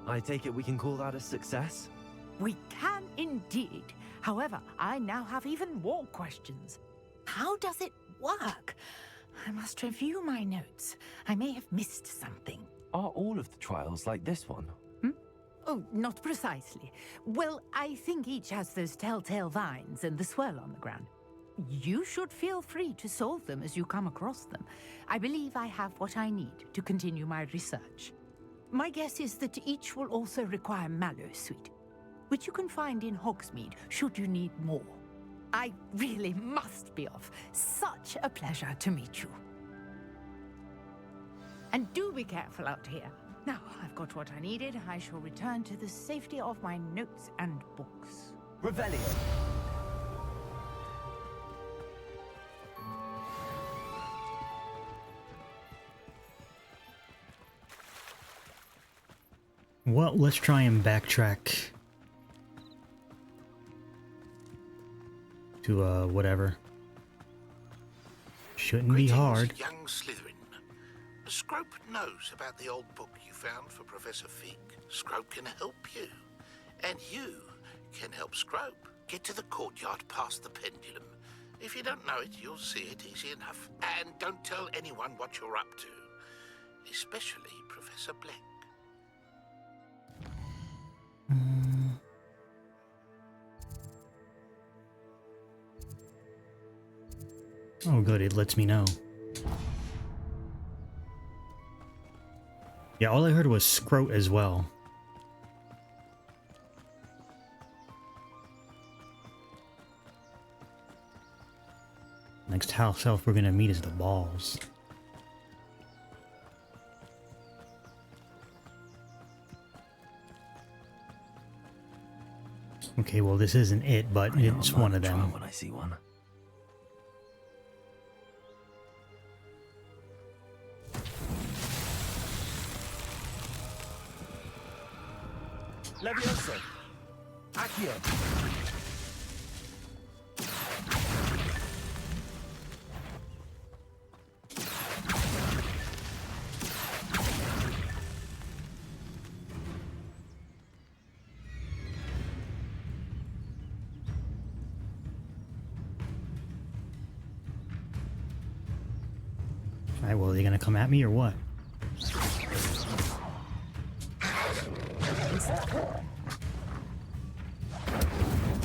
I take it we can call that a success? We can indeed. However, I now have even more questions. How does it work? I must review my notes. I may have missed something. Are all of the trials like this one? Oh, not precisely. Well, I think each has those telltale vines and the swirl on the ground. You should feel free to solve them as you come across them. I believe I have what I need to continue my research. My guess is that each will also require mallow sweet, which you can find in Hogsmeade should you need more. I really must be off. Such a pleasure to meet you. And do be careful out here. Now I've got what I needed. I shall return to the safety of my notes and books. Revelio. Well, let's try and backtrack to whatever. Shouldn't be hard. Young Slytherin. Scrope knows about the old book you found for Professor Fig. Scrope can help you. And you can help Scrope get to the courtyard past the pendulum. If you don't know it, you'll see it easy enough. And don't tell anyone what you're up to. Especially Professor Black. Oh good, it lets me know. Yeah, all I heard was scrote as well. Next house elf we're gonna meet is the balls. Okay, well this isn't it, but it's one of them. When I see one. Levioso. Accio. Alright, well, are they gonna come at me or what?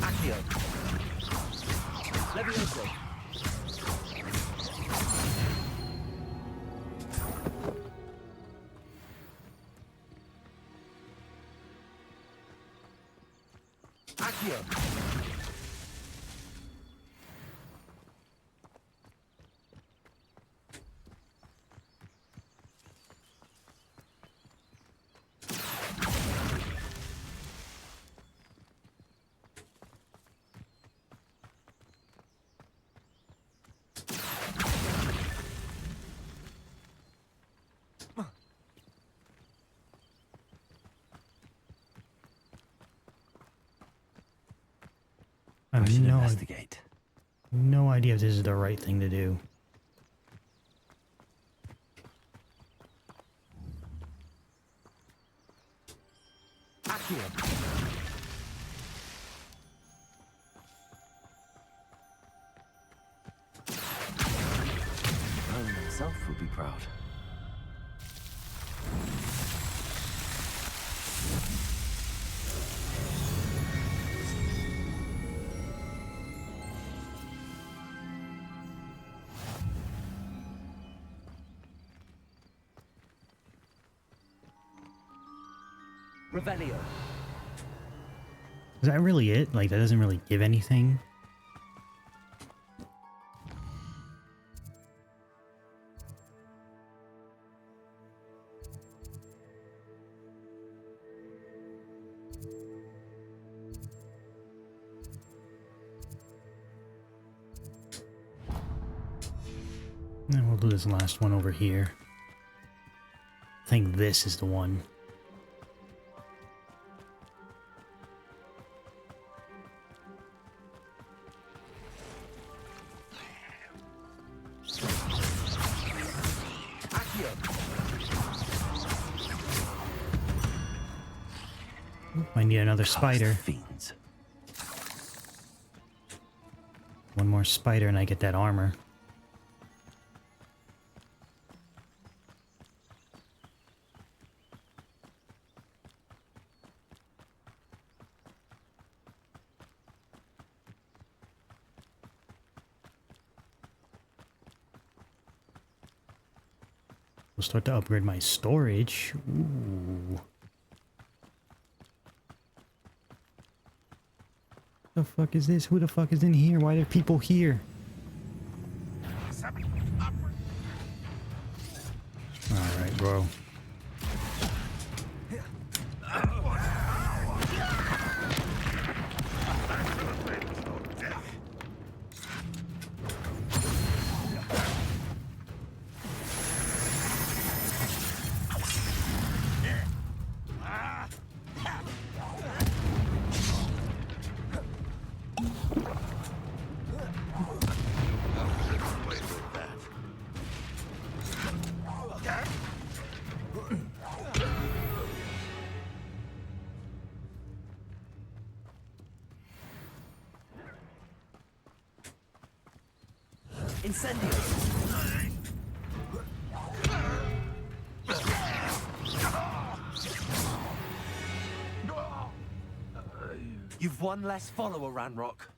Accio. Levioso. Accio. I have investigate. No idea if this is the right thing to do. Accio. Merlin himself would be proud. Revelio. Is that really it? Like, that doesn't really give anything? And we'll do this last one over here. I think this is the one. I need another spider. One more spider and I get that armor. I'll start to upgrade my storage. Ooh. The fuck is this? Who the fuck is in here? Why are there people here? Alright, bro. Incendio! You've one less follower, Ranrock.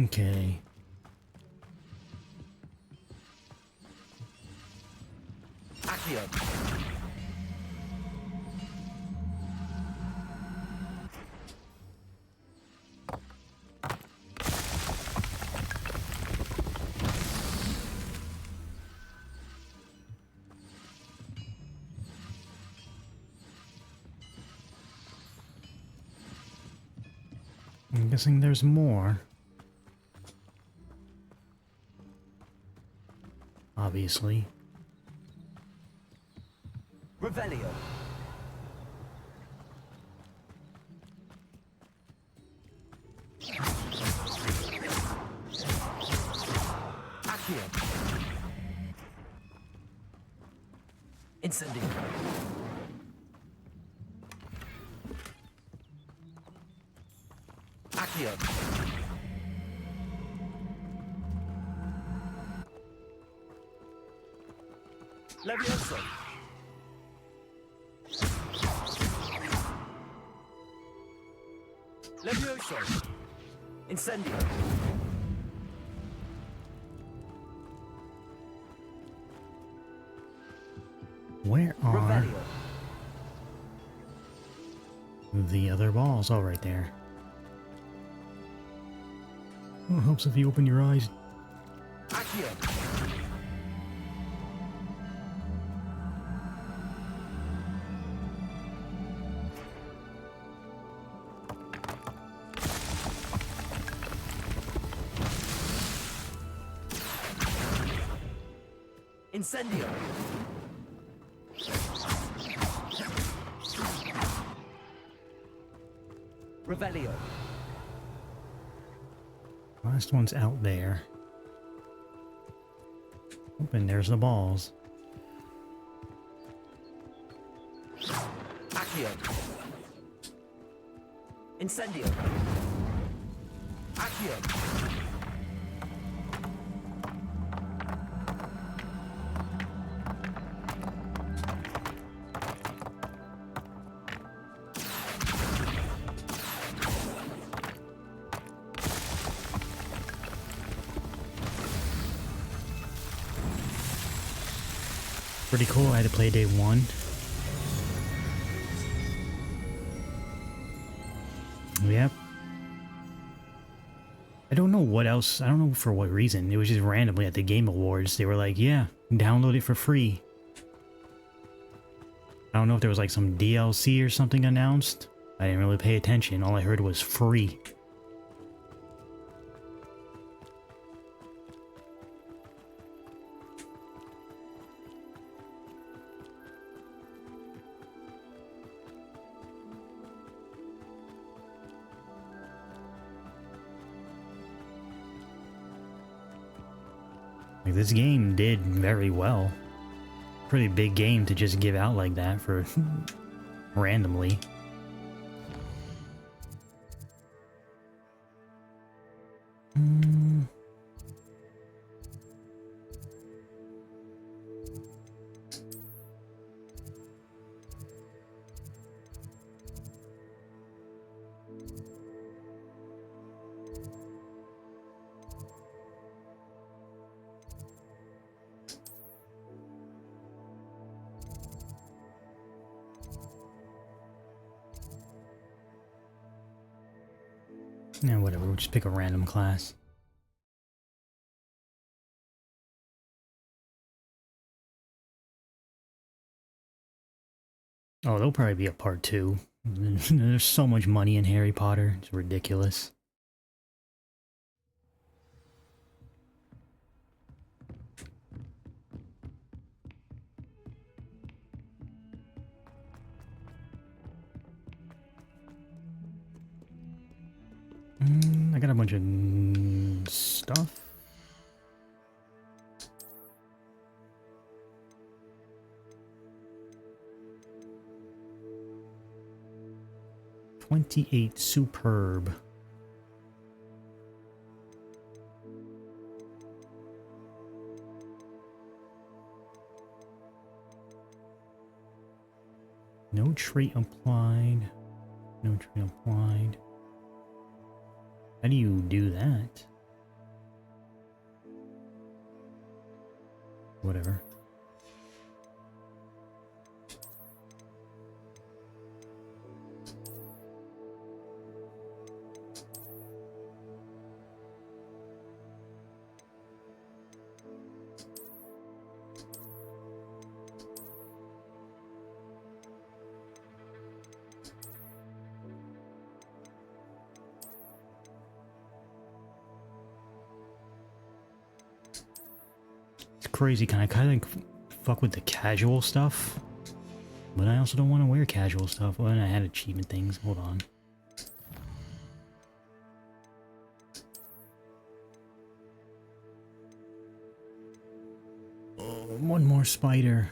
Okay. Accio. I'm guessing there's more. Obviously. Revelio. Accio. Incendio. Accio. Levioso. Levioso. Incendio. Where are Revelio. the other balls? Oh, right there. Oh, it helps if you open your eyes. Accio. Incendio. Revelio. Last one's out there. Oh, and there's the balls. Accio. Incendio. Accio. Pretty cool. I had to play day one. Yep. I don't know what else. I don't know for what reason. It was just randomly at the Game Awards. They were like, yeah, download it for free. I don't know if there was like some DLC or something announced. I didn't really pay attention. All I heard was free. Like, this game did very well. Pretty big game to just give out like that for randomly. Yeah, whatever, we'll just pick a random class. Oh, there'll probably be a part 2. There's so much money in Harry Potter, it's ridiculous. I got a bunch of stuff. $28 superb. No trait applied. No trait applied. How do you do that? Whatever. Crazy, can I kind of like fuck with the casual stuff, but I also don't want to wear casual stuff. Well, I had achievement things. Hold on. Oh, one more spider.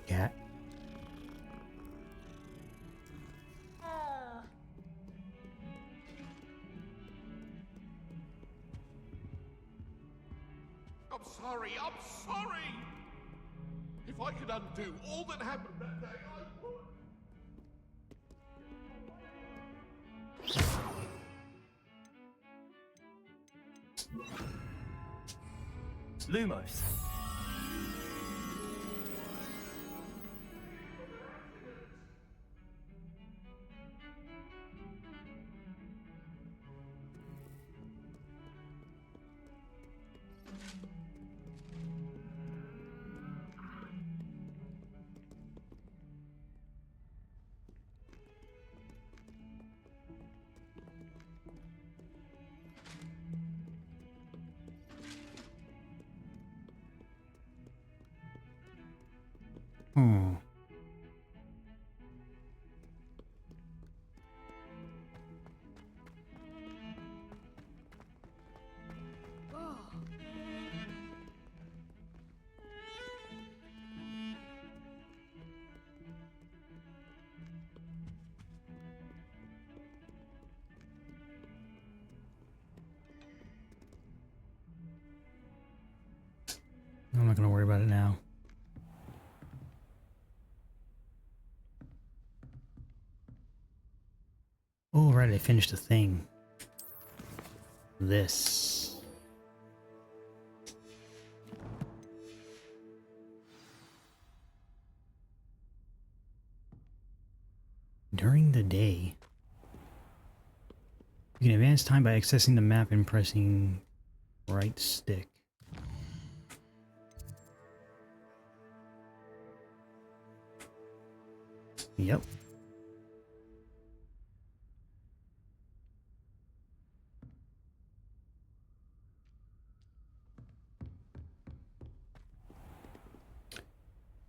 Cat. I'm sorry, I'm sorry! If I could undo all that happened that day, I would. Lumos. Hmm. I'm not gonna worry about it now. Oh, right, I finished the thing. This. During the day, you can advance time by accessing the map and pressing right stick. Yep.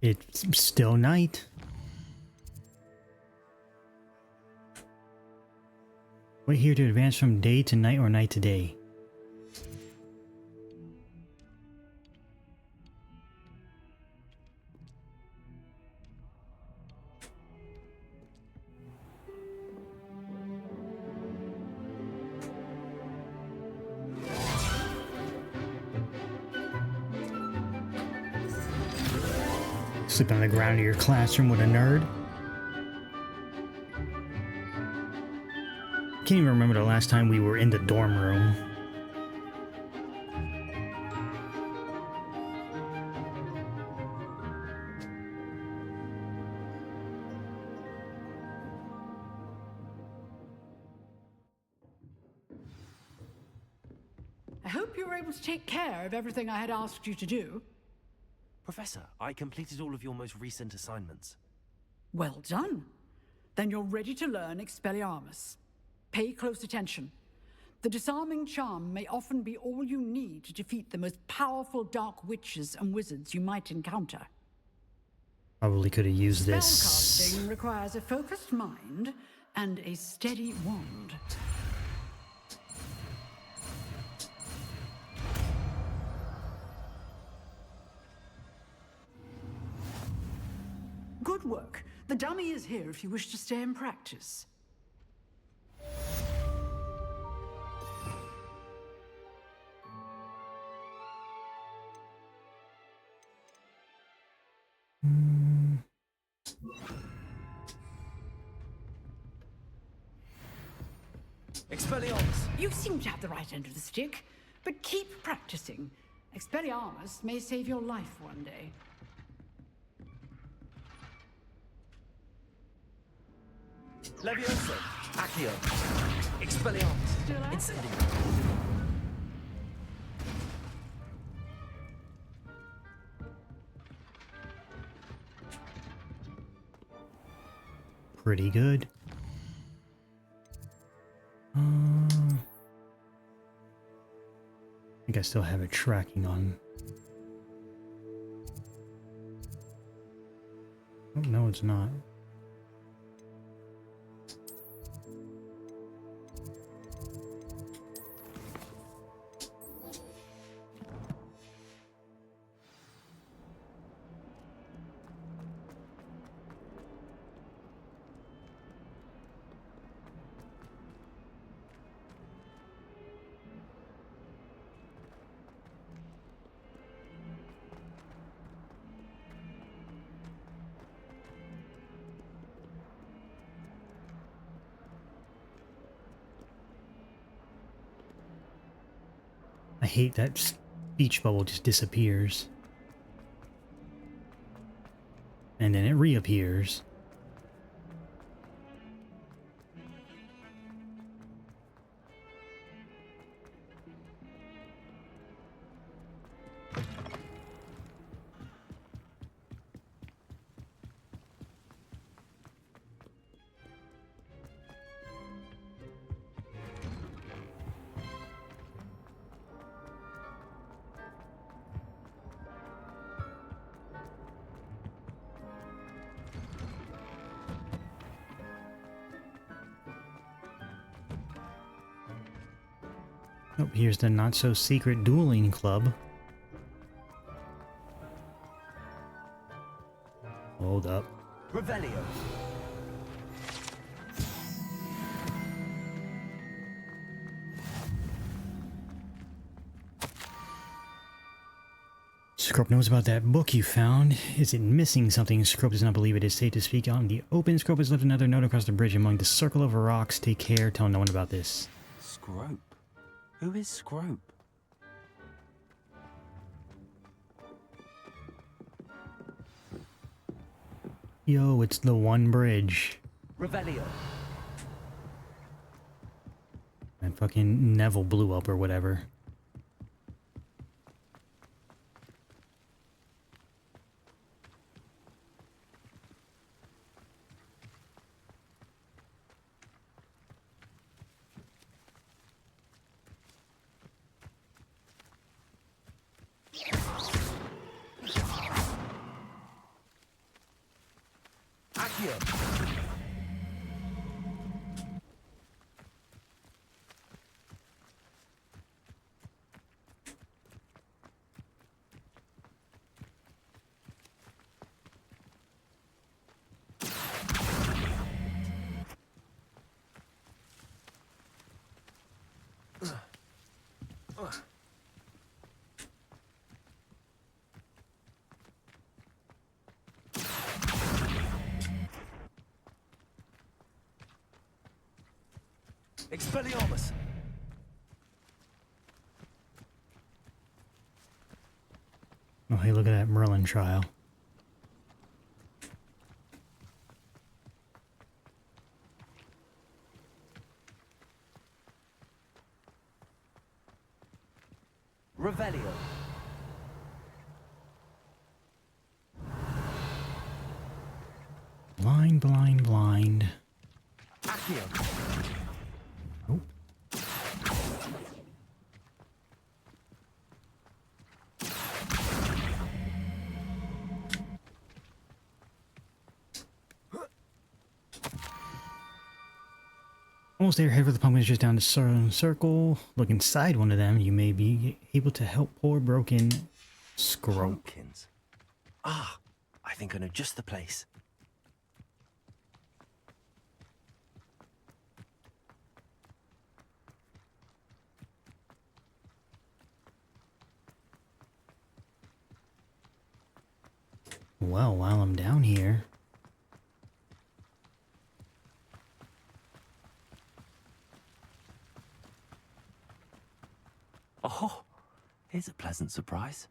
It's still night. Wait here to advance from day to night or night to day. Sleeping on the ground in your classroom with a nerd. Can't even remember the last time we were in the dorm room. I hope you were able to take care of everything I had asked you to do. Professor, I completed all of your most recent assignments. Well done. Then you're ready to learn Expelliarmus. Pay close attention. The disarming charm may often be all you need to defeat the most powerful dark witches and wizards you might encounter. Probably could have used this. Spellcasting requires a focused mind and a steady wand. Good work. The dummy is here if you wish to stay and practice. Expelliarmus! You seem to have the right end of the stick, but keep practicing. Expelliarmus may save your life one day. Levioso! Accio! Expelliarmus! Incendium! Pretty good. I think I still have it tracking on. Oh, no, it's not. I hate that speech bubble just disappears. And then it reappears. Oh, here's the not-so-secret dueling club. Hold up. Revelio! Scrub knows about that book you found. Is it missing something? Scrub does not believe it is safe to speak out in the open. Scrub has left another note across the bridge among the circle of rocks. Take care. Tell no one about this. Scrope? Who is Scrope? Yo, it's the one bridge. Revelio! And fucking Neville blew up or whatever. Expelliarmus! Oh, hey, look at that Merlin trial. Revelio. Blind, blind, blind. Accio. Oh. Almost there. Head for the pumpkins just down the circle. Look inside one of them. You may be able to help poor broken Scrope. Pumpkins. Ah, I think I know just the place. Well, while I'm down here, Oh, here's a pleasant surprise.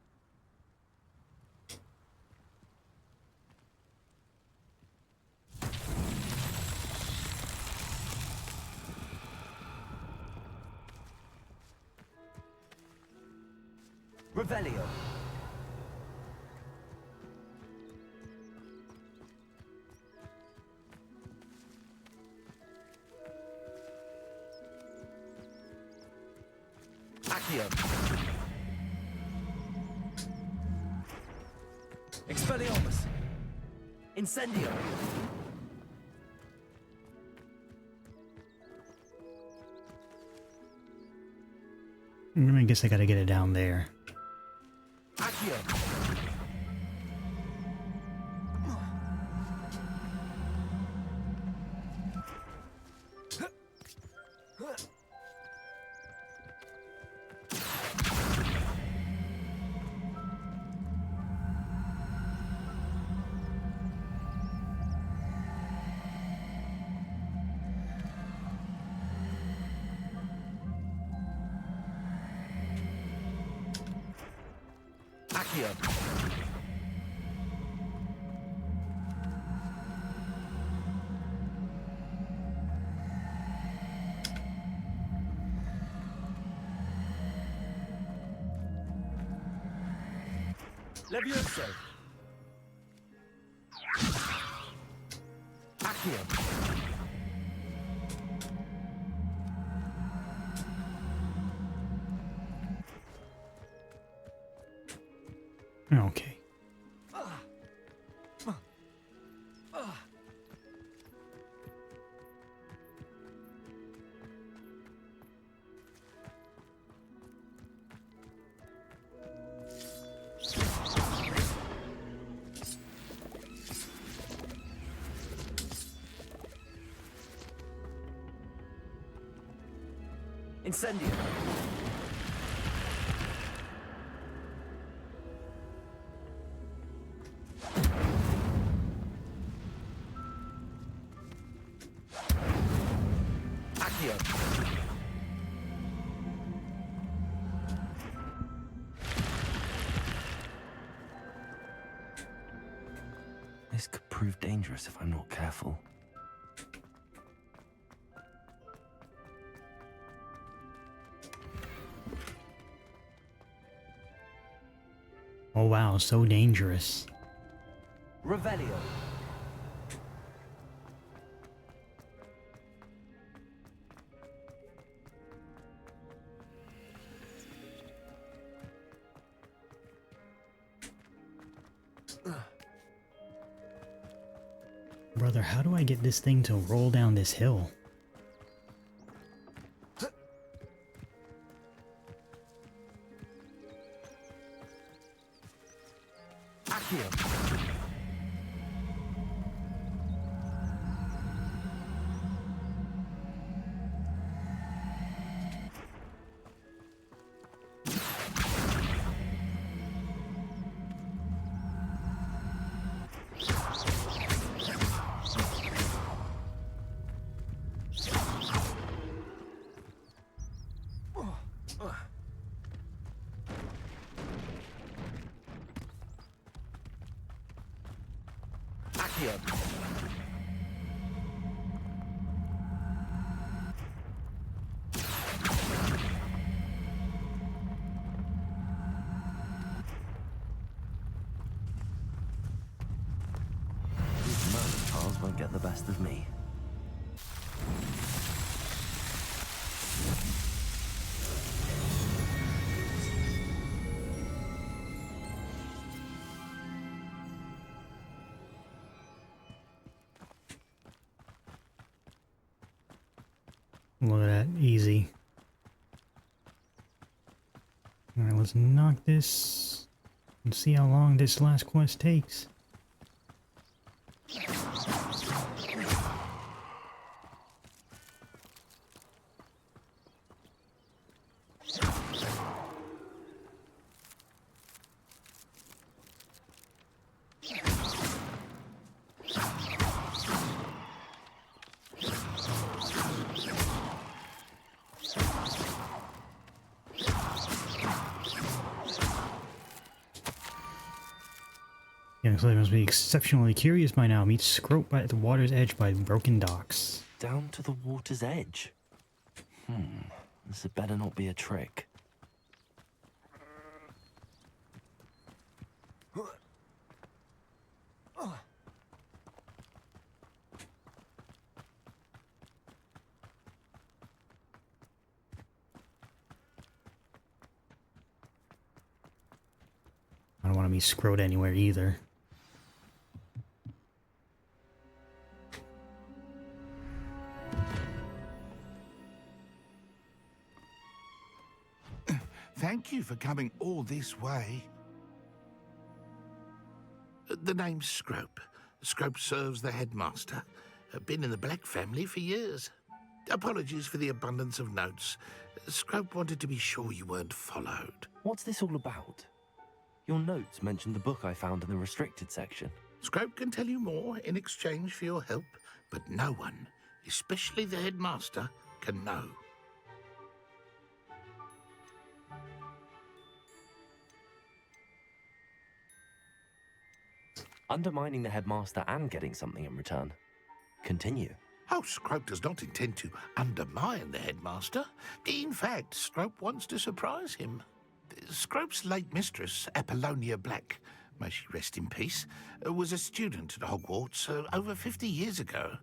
Revelio. Accio. Expelliarmus. Incendio. I guess I gotta get it down there. Accio. Accio. Levioso. Accio. Okay. Incendio. Accio. This could prove dangerous if I'm not careful. Oh wow, so dangerous. Revelio. Brother, how do I get this thing to roll down this hill? Accio. Here. These Merlin trials won't get the best of me. Look at that, easy. Alright, let's knock this and see how long this last quest takes. Yeah, looks like I must be exceptionally curious by now. Meet Scrope at the water's edge by broken docks. Down to the water's edge? This had better not be a trick. I don't want to be screwed anywhere either. Thank you for coming all this way. The name's Scrope. Scrope serves the headmaster. Been in the Black family for years. Apologies for the abundance of notes. Scrope wanted to be sure you weren't followed. What's this all about? Your notes mentioned the book I found in the restricted section. Scrope can tell you more in exchange for your help, but no one, especially the headmaster, can know. Undermining the headmaster and getting something in return. Continue. Oh, Scrope does not intend to undermine the headmaster. In fact, Scrope wants to surprise him. Scrope's late mistress, Apollonia Black, may she rest in peace, was a student at Hogwarts over 50 years ago.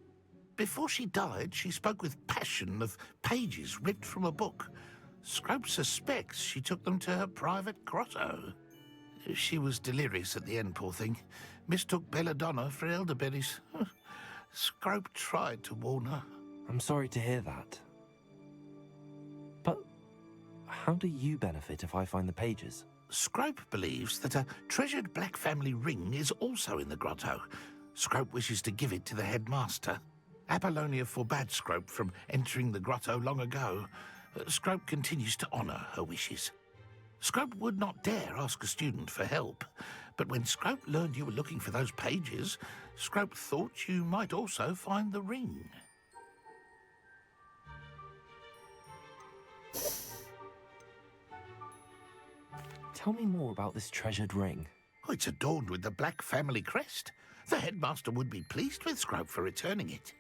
Before she died, she spoke with passion of pages ripped from a book. Scrope suspects she took them to her private grotto. She was delirious at the end, poor thing. Mistook belladonna for elderberries. Scrope tried to warn her. I'm sorry to hear that. But how do you benefit if I find the pages? Scrope believes that a treasured Black family ring is also in the grotto. Scrope wishes to give it to the headmaster. Apollonia forbade Scrope from entering the grotto long ago. Scrope continues to honour her wishes. Scrope would not dare ask a student for help, but when Scrope learned you were looking for those pages, Scrope thought you might also find the ring. Tell me more about this treasured ring. Oh, it's adorned with the Black family crest. The headmaster would be pleased with Scrope for returning it.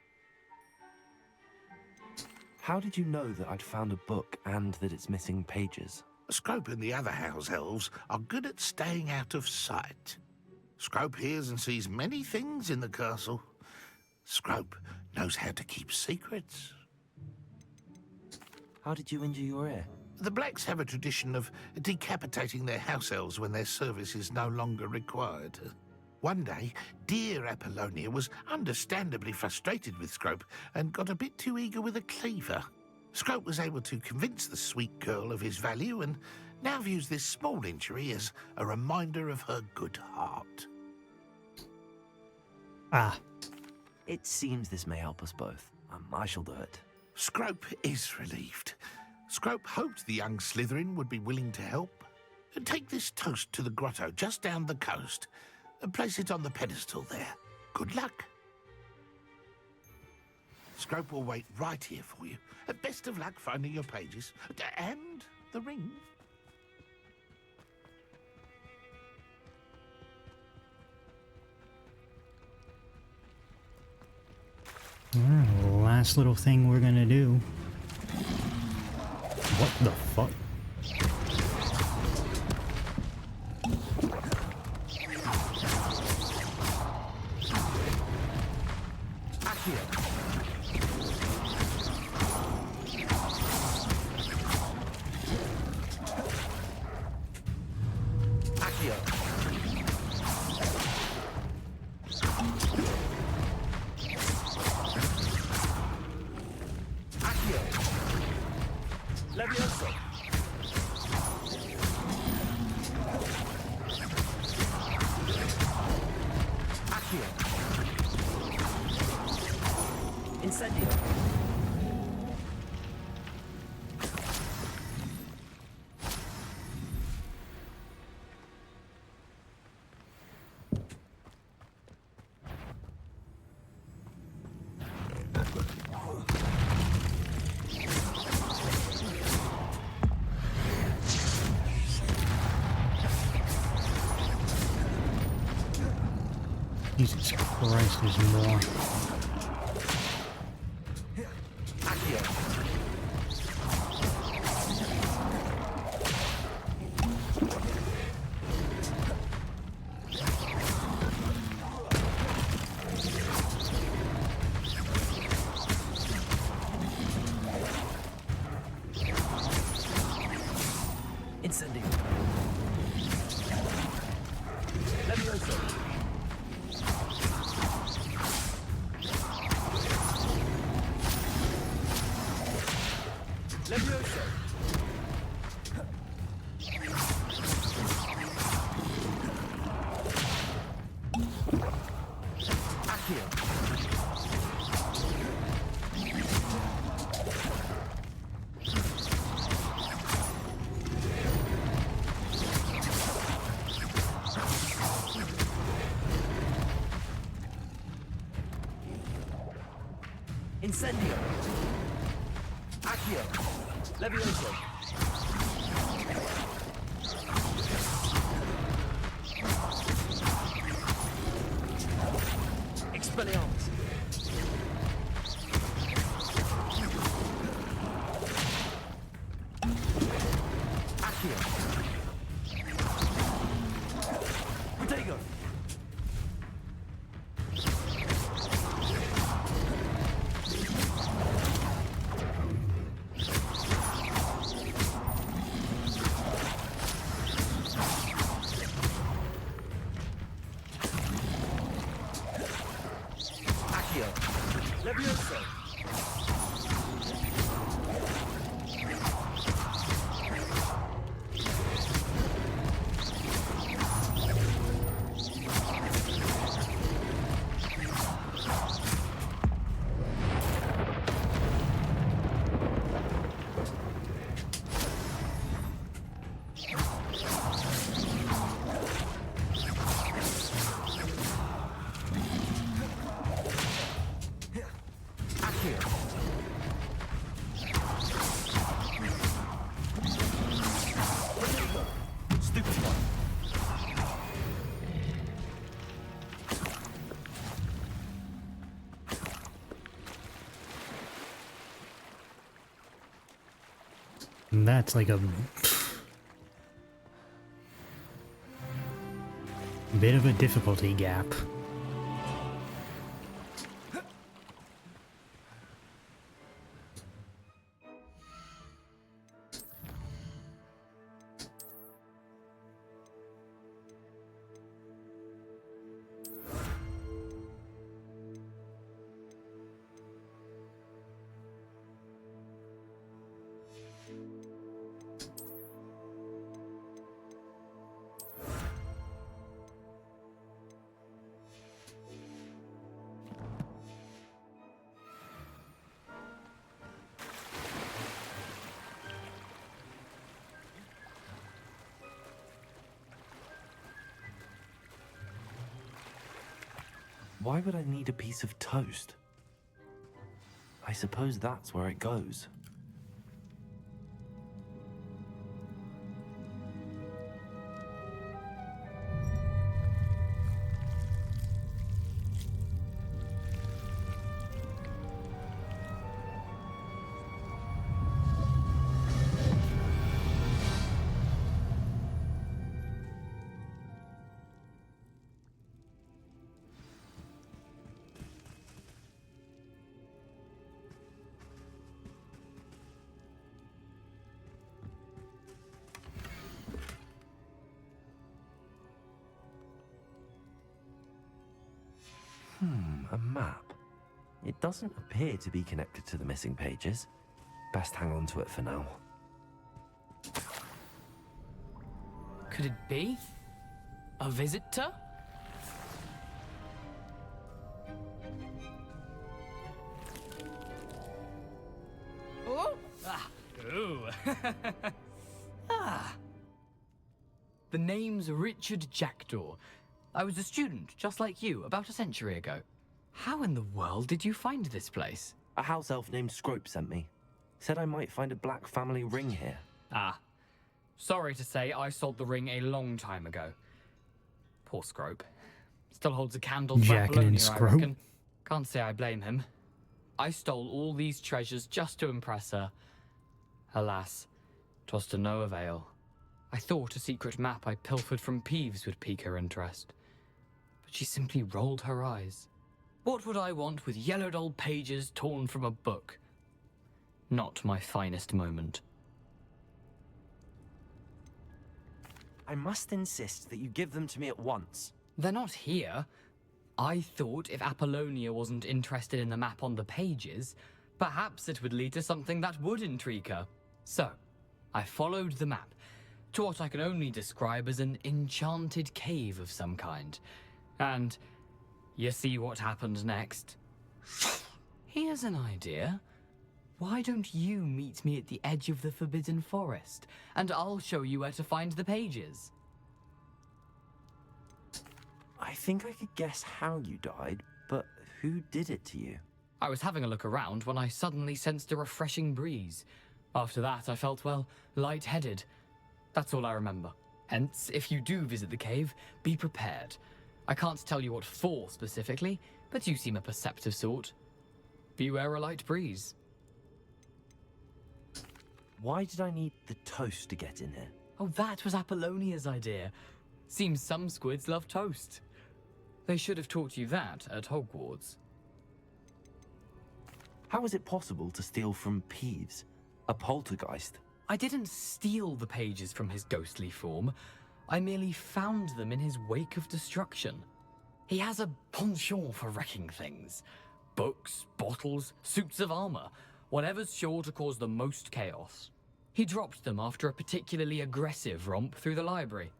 How did you know that I'd found a book and that it's missing pages? Scrope and the other house elves are good at staying out of sight. Scrope hears and sees many things in the castle. Scrope knows how to keep secrets. How did you injure your ear? The Blacks have a tradition of decapitating their house elves when their service is no longer required. One day, dear Apollonia was understandably frustrated with Scrope and got a bit too eager with a cleaver. Scrope was able to convince the sweet girl of his value and now views this small injury as a reminder of her good heart. Ah. It seems this may help us both. I shall do it. Scrope is relieved. Scrope hoped the young Slytherin would be willing to help. Take this toast to the grotto just down the coast and place it on the pedestal there. Good luck. Scrope will wait right here for you. Best of luck finding your pages. And the ring. Last little thing we're gonna do. What the fuck? Jesus Christ, there's more. Incendio. Accio. Levioso. Expelliarmus. Accio. Protego. Levioso. That's like a bit of a difficulty gap. Why would I need a piece of toast? I suppose that's where it goes. A map. It doesn't appear to be connected to the missing pages. Best hang on to it for now. Could it be? A visitor? Oh! Ah! Ooh! Ah! The name's Richard Jackdaw. I was a student, just like you, about a century ago. How in the world did you find this place? A house elf named Scrope sent me. Said I might find a black family ring here. Ah. Sorry to say, I sold the ring a long time ago. Poor Scrope. Still holds a candle for Jacking in Apollonia, I Scrope. reckon. Can't say I blame him. I stole all these treasures just to impress her. Alas, 'twas to no avail. I thought a secret map I pilfered from Peeves would pique her interest. But she simply rolled her eyes. What would I want with yellowed old pages torn from a book? Not my finest moment. I must insist that you give them to me at once. They're not here. I thought if Apollonia wasn't interested in the map on the pages, perhaps it would lead to something that would intrigue her. So, I followed the map to what I can only describe as an enchanted cave of some kind. And you see what happened next. Here's an idea. Why don't you meet me at the edge of the Forbidden Forest, and I'll show you where to find the pages? I think I could guess how you died, but who did it to you? I was having a look around when I suddenly sensed a refreshing breeze. After that, I felt, well, lightheaded. That's all I remember. Hence, if you do visit the cave, be prepared. I can't tell you what for specifically, but you seem a perceptive sort. Beware a light breeze. Why did I need the toast to get in here? Oh, that was Apollonia's idea. Seems some squids love toast. They should have taught you that at Hogwarts. How is it possible to steal from Peeves, a poltergeist? I didn't steal the pages from his ghostly form. I merely found them in his wake of destruction. He has a penchant for wrecking things. Books, bottles, suits of armor, whatever's sure to cause the most chaos. He dropped them after a particularly aggressive romp through the library.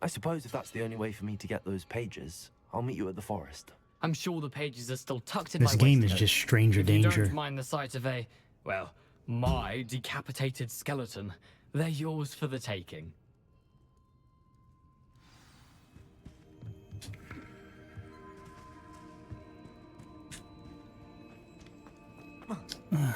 I suppose if that's the only way for me to get those pages, I'll meet you at the forest. I'm sure the pages are still tucked in This my game is waistcoat. just stranger If you danger. don't mind the sight of a, well, my decapitated skeleton, they're yours for the taking. Alright.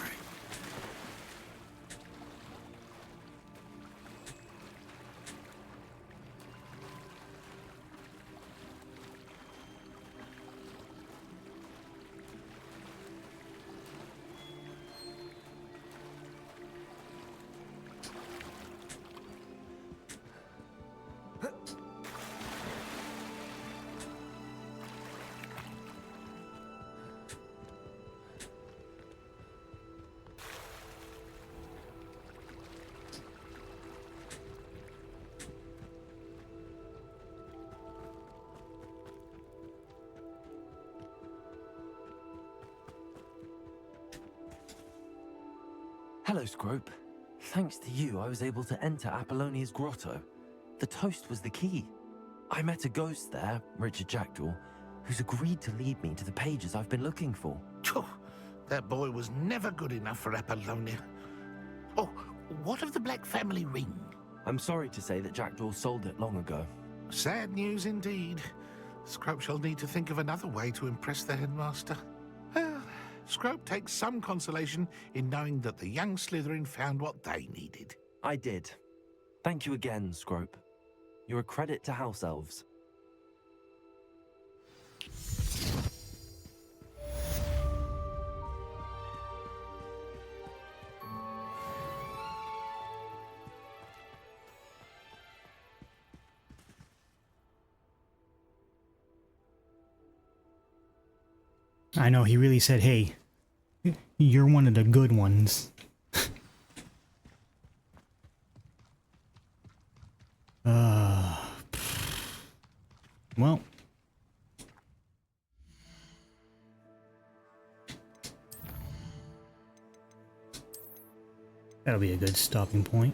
Hello, Scrope. Thanks to you, I was able to enter Apollonia's grotto. The toast was the key. I met a ghost there, Richard Jackdaw, who's agreed to lead me to the pages I've been looking for. Phew, that boy was never good enough for Apollonia. Oh, what of the Black family ring? I'm sorry to say that Jackdaw sold it long ago. Sad news indeed. Scrope shall need to think of another way to impress the headmaster. Well, Scrope takes some consolation in knowing that the young Slytherin found what they needed. I did. Thank you again, Scrope. You're a credit to House Elves. I know, he really said, hey, you're one of the good ones. Well, That'll be a good stopping point.